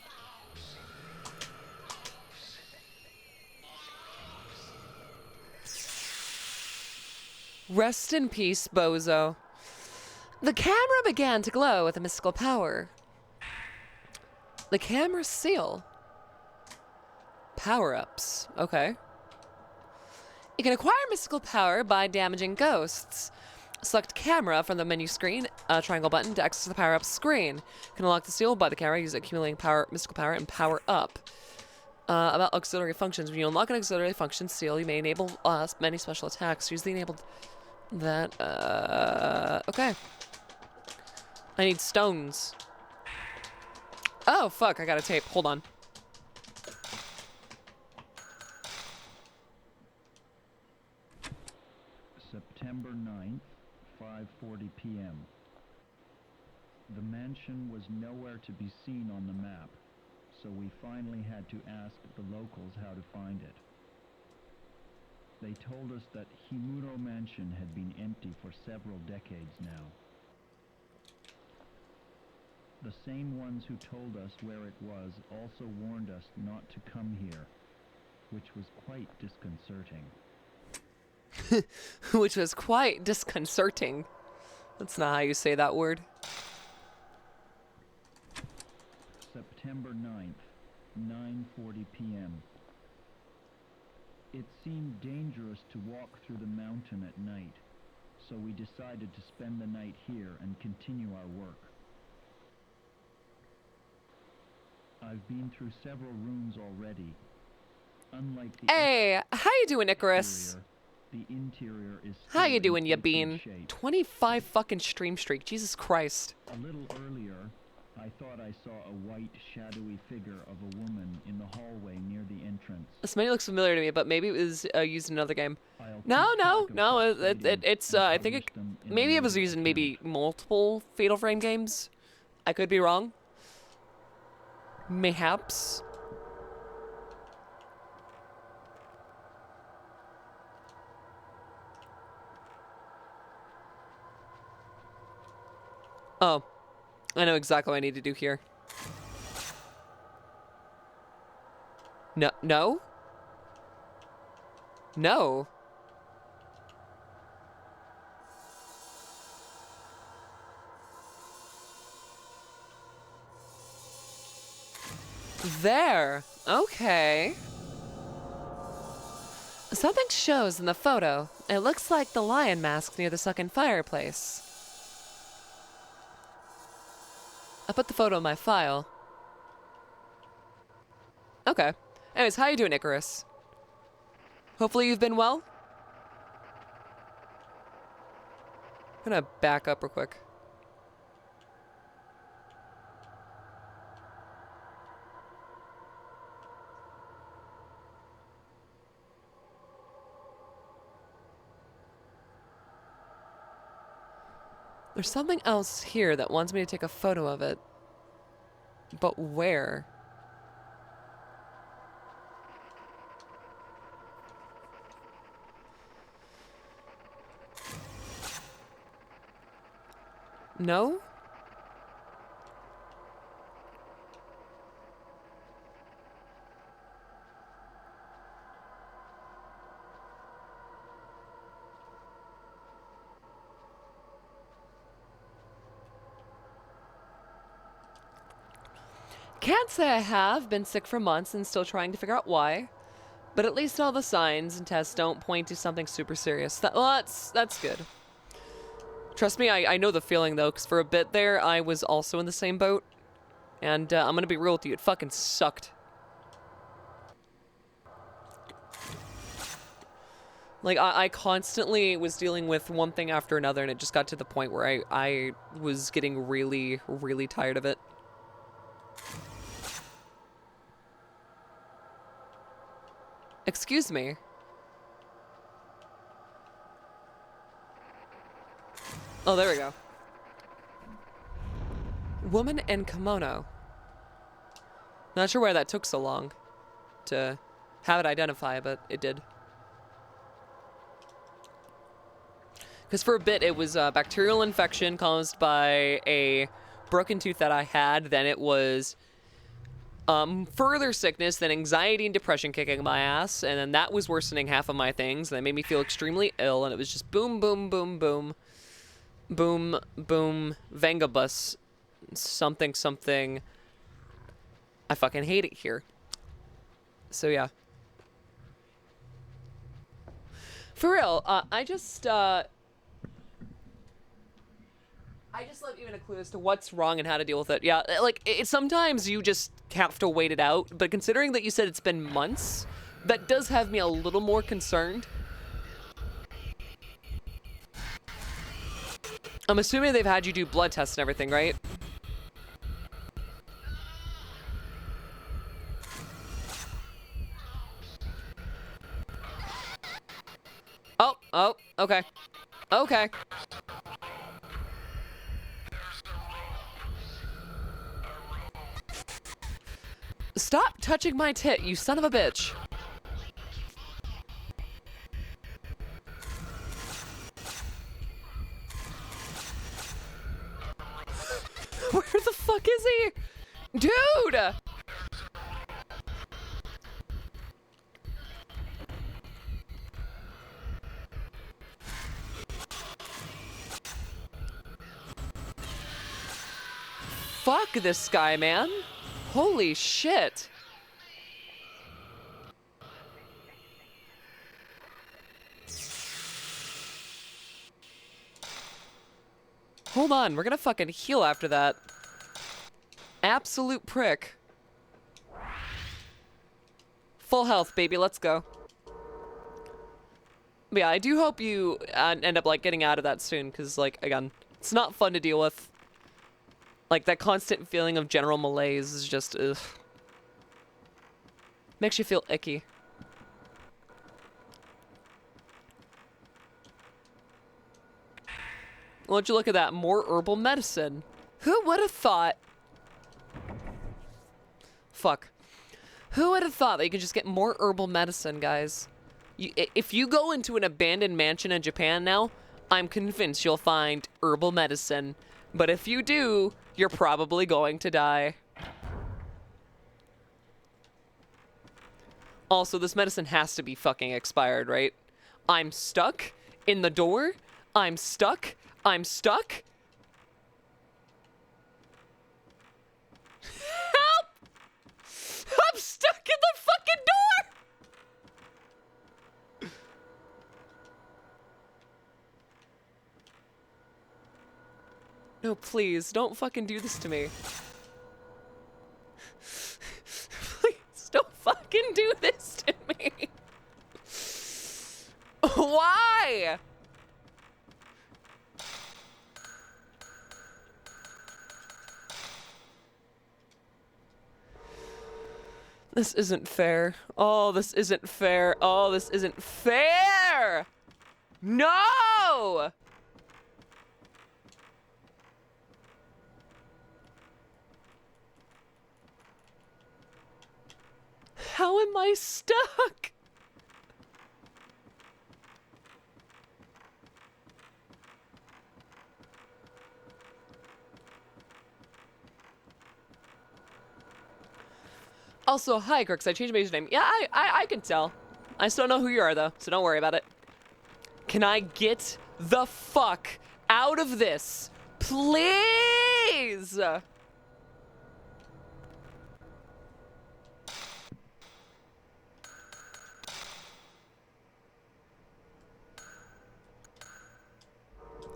Rest in peace, bozo. The camera began to glow with a mystical power. The camera seal. Power-ups. Okay. You can acquire mystical power by damaging ghosts. Select camera from the menu screen, triangle button to access the power-up screen. You can unlock the seal by the camera, use accumulating power, mystical power, and power up. About auxiliary functions. When you unlock an auxiliary function seal, you may enable many special attacks. Use the enabled that. Okay. I need stones. Oh, fuck. I got a tape. Hold on. September 9th, 5:40 p.m. The mansion was nowhere to be seen on the map, so we finally had to ask the locals how to find it. They told us that Himuro Mansion had been empty for several decades now. The same ones who told us where it was also warned us not to come here, which was quite disconcerting. Which was quite disconcerting. That's not how you say that word. September 9th, 9:40 p.m. It seemed dangerous to walk through the mountain at night, so we decided to spend the night here and continue our work. I've been through several rooms already. Unlike the Hey, how you doing, Icarus? exterior, the interior is How still you in doing, ya pretty bean? good shape. 25 fucking stream streak. Jesus Christ. A little earlier, I thought I saw a white, shadowy figure of a woman in the hallway near the entrance. This menu looks familiar to me, but maybe it was used in another game. I'll No, keep no, track of no. such sightings It's. and I think publish it. them in a Maybe it was later used in maybe account. multiple Fatal Frame games. I could be wrong. Mayhaps. Oh, I know exactly what I need to do here. No, no? No. There. Okay. Something shows in the photo. It looks like the lion mask near the sunken fireplace. I put the photo in my file. Okay. Anyways, how you doing, Icarus? Hopefully you've been well. I'm gonna back up real quick. There's something else here that wants me to take a photo of it. But where? No? Can't say I have. Been sick for months and still trying to figure out why. But at least all the signs and tests don't point to something super serious. Well, that's good. Trust me, I know the feeling, though, because for a bit there, I was also in the same boat. And I'm going to be real with you. It fucking sucked. Like, I constantly was dealing with one thing after another, and it just got to the point where I was getting really, really tired of it. Excuse me. Oh, there we go. Woman in kimono. Not sure why that took so long to have it identify, but it did. Because for a bit, it was a bacterial infection caused by a broken tooth that I had. Then it was further sickness, then anxiety and depression kicking my ass. And then that was worsening half of my things. And that made me feel extremely ill. And it was just boom, boom, boom, boom. Boom, boom, Vengabus. Something, something. I fucking hate it here. So, yeah. For real, I I just love even a clue as to what's wrong and how to deal with it. Yeah, like, sometimes you just have to wait it out, but considering that you said it's been months, that does have me a little more concerned. I'm assuming they've had you do blood tests and everything, right? Oh, okay. Okay. Stop touching my tit, you son of a bitch. Where the fuck is he? Dude! Fuck this guy, man. Holy shit. Hold on, we're gonna fucking heal after that. Absolute prick. Full health, baby, let's go. But yeah, I do hope you end up, like, getting out of that soon, because, like, again, it's not fun to deal with. Like, that constant feeling of general malaise is just, ugh. Makes you feel icky. Won't you look at that? More herbal medicine. Who would have thought? Fuck. Who would have thought that you could just get more herbal medicine, guys? If you go into an abandoned mansion in Japan now, I'm convinced you'll find herbal medicine. But if you do, you're probably going to die. Also, this medicine has to be fucking expired, right? I'm stuck in the door. I'm stuck. I'm stuck. Help! I'm stuck in the fucking door! No, please, don't fucking do this to me. Please, don't fucking do this to me. Why? This isn't fair. Oh, this isn't fair. Oh, this isn't fair! No! How am I stuck? Also, hi, Crix. I changed my username. Yeah, I can tell. I still don't know who you are, though, so don't worry about it. Can I get the fuck out of this? Please!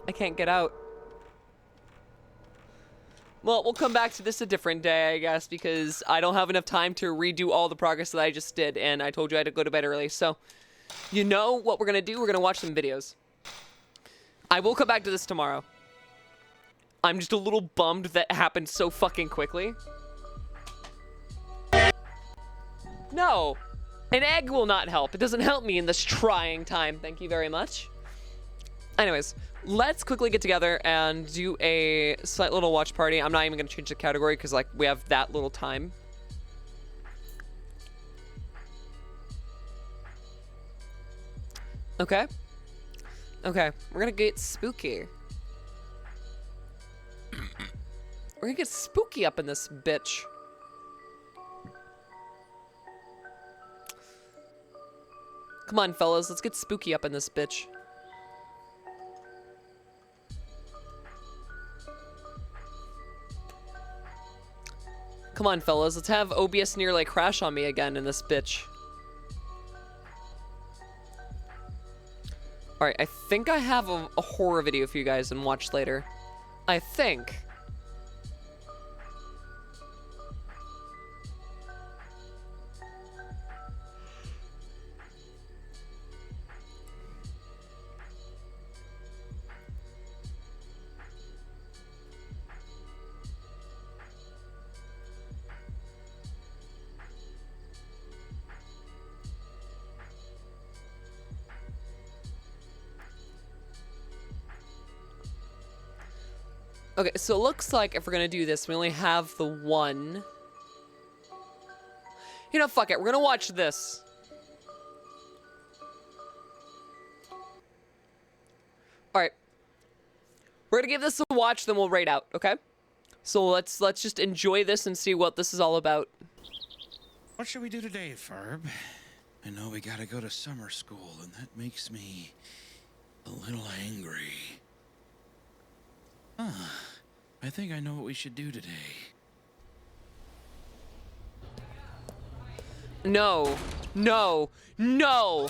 I can't get out. Well, we'll come back to this a different day, I guess, because I don't have enough time to redo all the progress that I just did, and I told you I had to go to bed early, so you know what we're gonna do? We're gonna watch some videos. I will come back to this tomorrow. I'm just a little bummed that happened so fucking quickly. No! An egg will not help. It doesn't help me in this trying time. Thank you very much. Anyways, let's quickly get together and do a slight little watch party. I'm not even going to change the category because, like, we have that little time. Okay. Okay, we're going to get spooky. We're going to get spooky up in this bitch. Come on, fellas, let's get spooky up in this bitch. Come on, fellas, let's have OBS nearly crash on me again in this bitch. Alright, I think I have a horror video for you guys and watch later. I think. Okay, so it looks like if we're gonna do this, we only have the one. You know, fuck it. We're gonna watch this. All right. We're gonna give this a watch, then we'll rate out. Okay. So let's just enjoy this and see what this is all about. What should we do today, Ferb? I know we gotta go to summer school, and that makes me a little angry. I think I know what we should do today. No. No. No.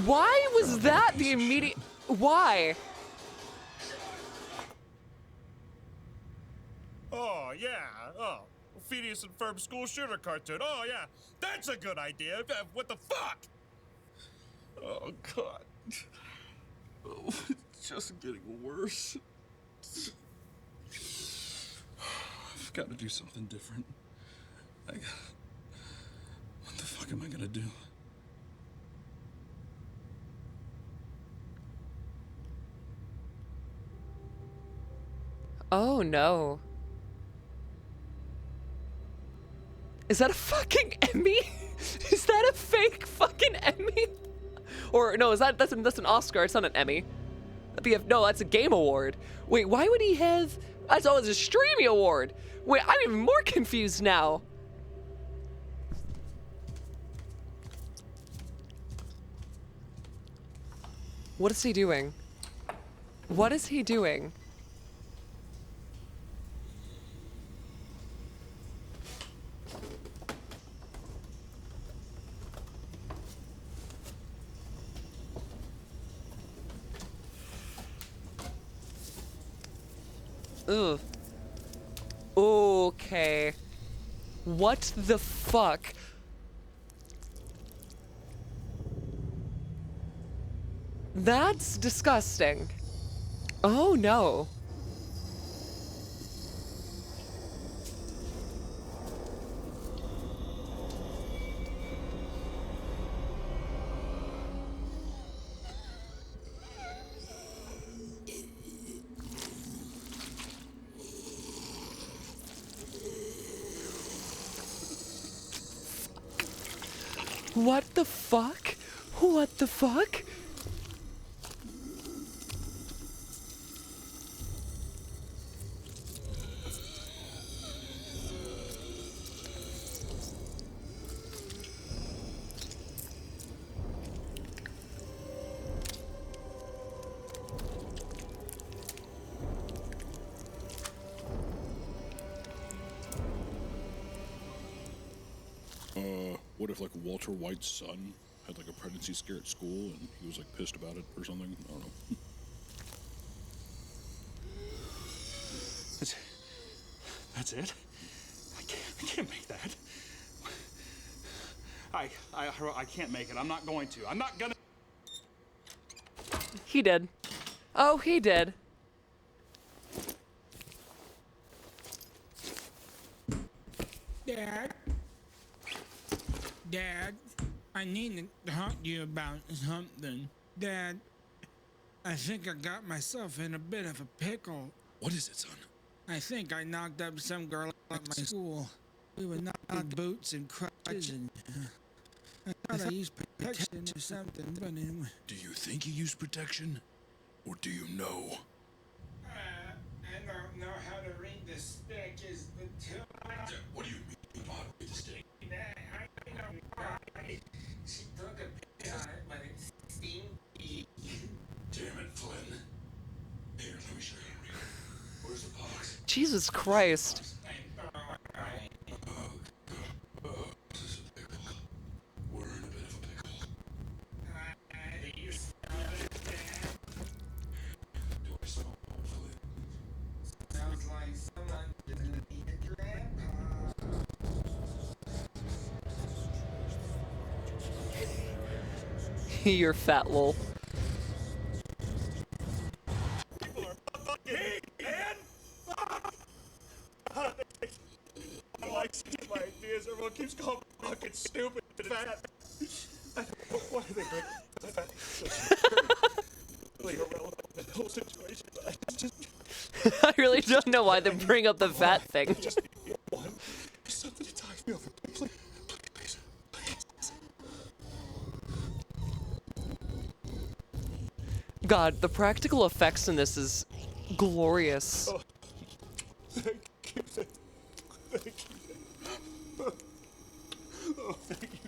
Why was that the immediate... Why? Oh, yeah. Oh, Phineas and Ferb school shooter cartoon. Oh, yeah. That's a good idea. What the fuck? Oh, God. Oh, it's just getting worse. I've got to do something different. What the fuck am I gonna do? Oh, no. Is that a fucking Emmy? Is that a fake fucking Emmy? Or no, that's an Oscar. It's not an Emmy. No, that's a Game Award. Wait, why would he have? That's always a Streamy Award. Wait, I'm even more confused now. What is he doing? What is he doing? Ugh. Okay. What the fuck? That's disgusting. Oh no. What the fuck? What the fuck? What if, like, Walter White's son had, like, a pregnancy scare at school and he was, like, pissed about it or something? I don't know. That's it? I can't make that. I can't make it. I'm not going to. I'm not gonna. He did. Oh, he did. Dad, I need to talk to you about something. Dad, I think I got myself in a bit of a pickle. What is it, son? I think I knocked up some girl at my school. We were knocking boots and crutches and I thought I used protection or something, but anyway. Do you think you used protection? Or do you know? I don't know how to read the stick. Is the two... What do you mean, Bob, with the stick? I don't know. She took a piss on it, but it's stinky. Damn it, Flynn. Here, let me show you how to read it. Where's the box? Jesus Christ. You're fat lol. I like seeing my ideas. Everyone keeps calling me fucking stupid and fat. I don't know why they bring the fat really irrelevant in the whole situation. I just I really don't know why they bring up the fat thing. just need one. Something to tide me over. Please, please, please. God, the practical effects in this is glorious. Oh, thank you. Thank you. Oh, thank you.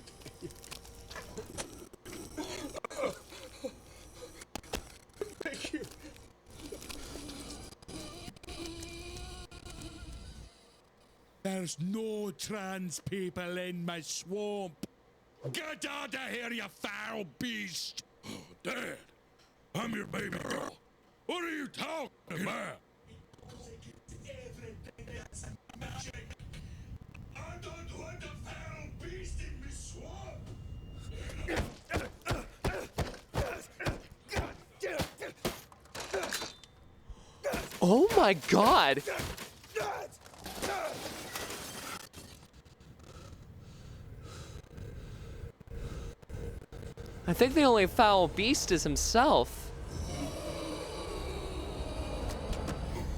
Thank you. There's no trans people in my swamp. Get out of here, you foul beast! Oh, Dad, I'm your baby girl. What are you talking about? I don't want a foul beast in my swamp. Oh my god! I think the only foul beast is himself.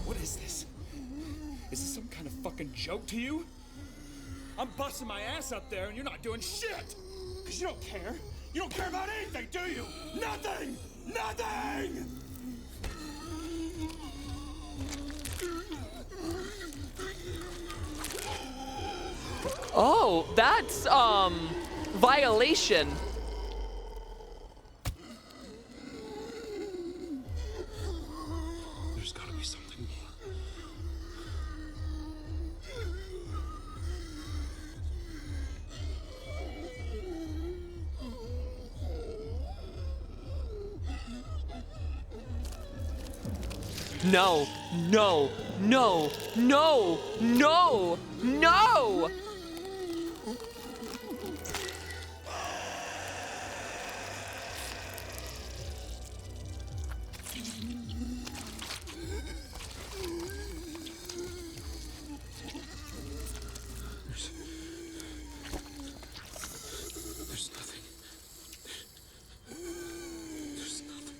What is this? Is this some kind of fucking joke to you? I'm busting my ass up there and you're not doing shit! Cause you don't care. You don't care about anything, do you? Nothing! Nothing! Oh, that's, violation. There's gotta be something more. No, no, no, no, no, no! There's nothing. There's nothing.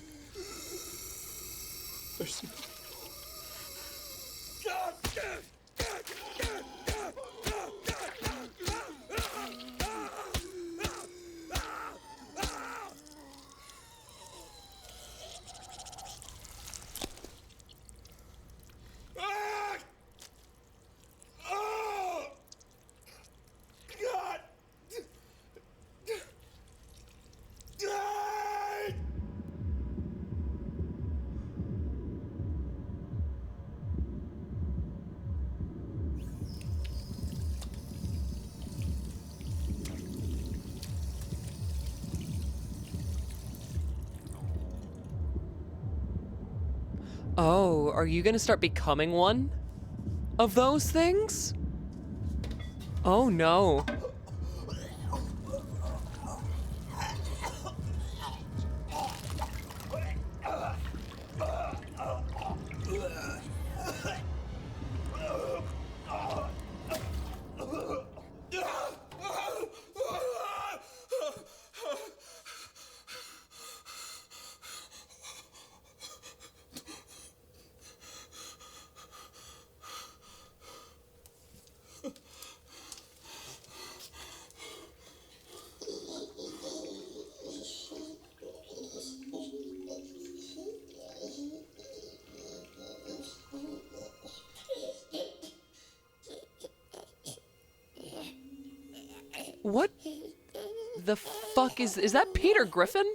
There's nothing. Oh, are you gonna start becoming one of those things? Oh no. What the fuck is that Peter Griffin?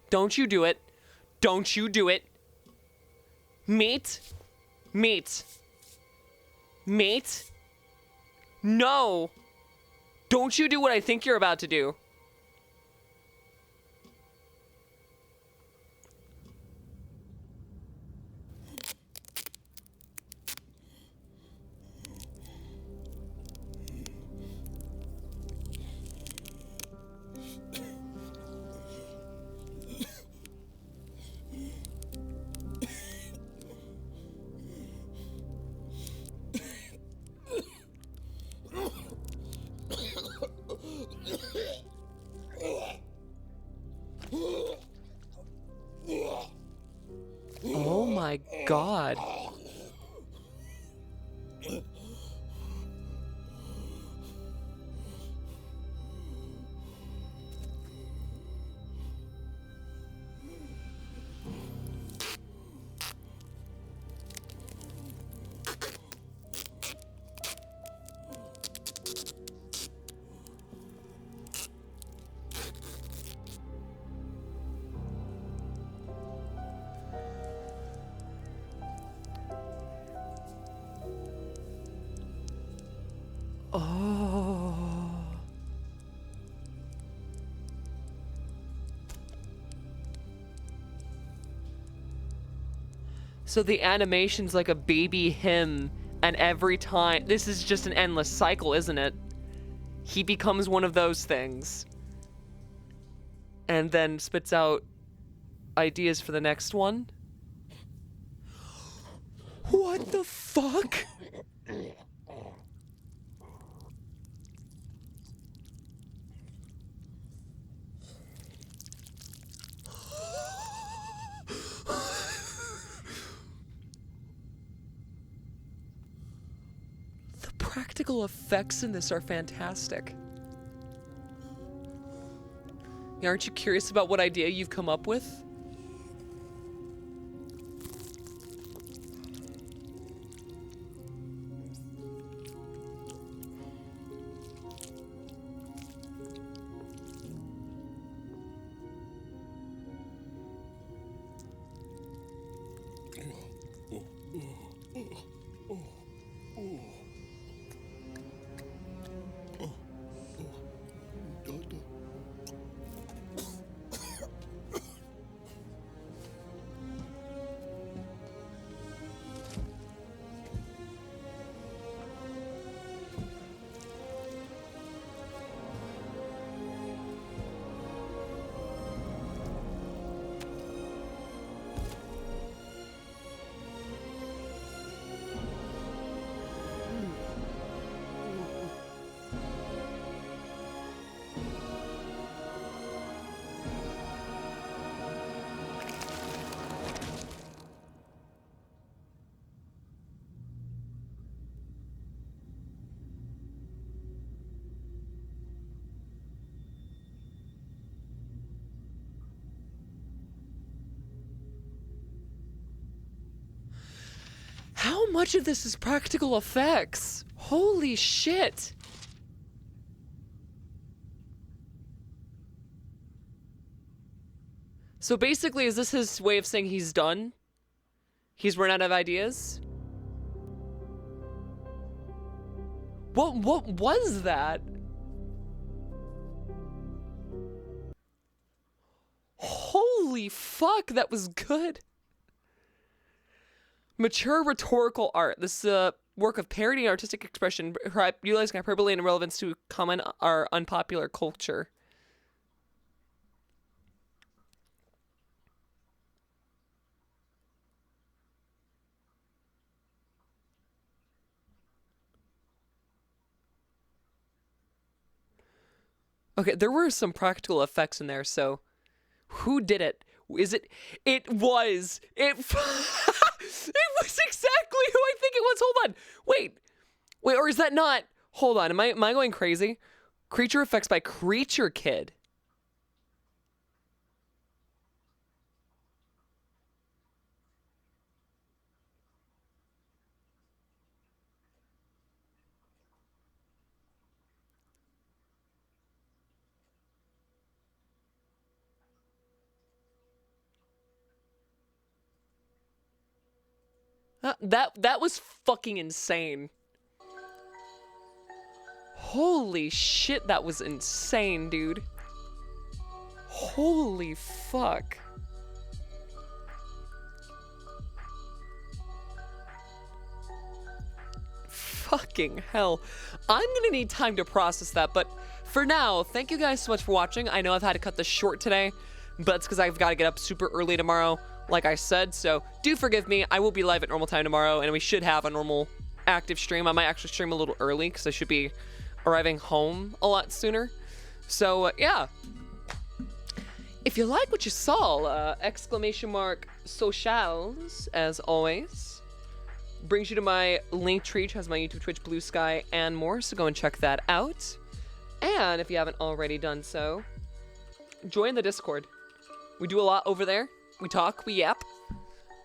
Don't you do it. Don't you do it. Meat. Meat. Meat. No. Don't you do what I think you're about to do. God. Oh. So the animation's like a baby him, and every time, this is just an endless cycle, isn't it? He becomes one of those things. And then spits out ideas for the next one. What the fuck? The practical effects in this are fantastic. Aren't you curious about what idea you've come up with? How much of this is practical effects? Holy shit. So basically, is this his way of saying he's done? He's run out of ideas? What was that? Holy fuck, that was good. Mature rhetorical art. This work of parody and artistic expression, utilizing hyperbole and relevance to common or unpopular culture. Okay, there were some practical effects in there, so who did it? Is it? It was. It was exactly who I think it was. Hold on. Wait, or is that not? Hold on. Am I going crazy? Creature effects by Creature Kid. That was fucking insane. Holy shit, that was insane, dude. Holy fuck. Fucking hell. I'm gonna need time to process that, but for now, thank you guys so much for watching. I know I've had to cut this short today, but it's because I've got to get up super early tomorrow, like I said, so do forgive me. I will be live at normal time tomorrow, and we should have a normal active stream. I might actually stream a little early, because I should be arriving home a lot sooner. So, yeah. If you like what you saw, exclamation mark socials, as always. Brings you to my link tree, which has my YouTube, Twitch, Blue Sky, and more, so go and check that out. And if you haven't already done so, join the Discord. We do a lot over there. We talk, we yap.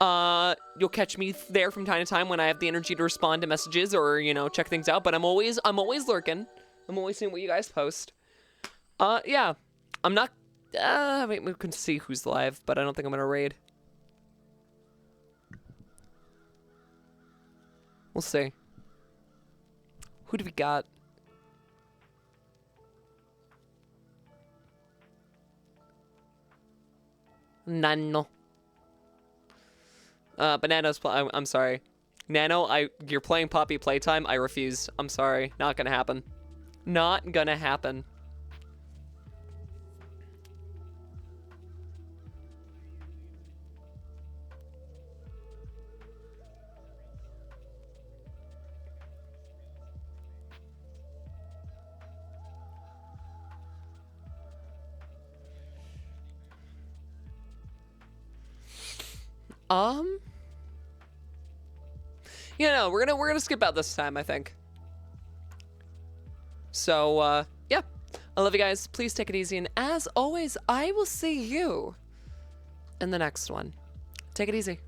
You'll catch me there from time to time when I have the energy to respond to messages or, you know, check things out, but I'm always lurking. I'm always seeing what you guys post. Yeah. I'm not, wait, we can see who's live, but I don't think I'm gonna raid. We'll see. Who do we got? Nano. Bananas. I'm sorry. Nano, you're playing Poppy Playtime. I refuse. I'm sorry. Not gonna happen. Not gonna happen. Yeah, no, we're gonna skip out this time, I think. So, yeah. I love you guys. Please take it easy, and as always, I will see you in the next one. Take it easy.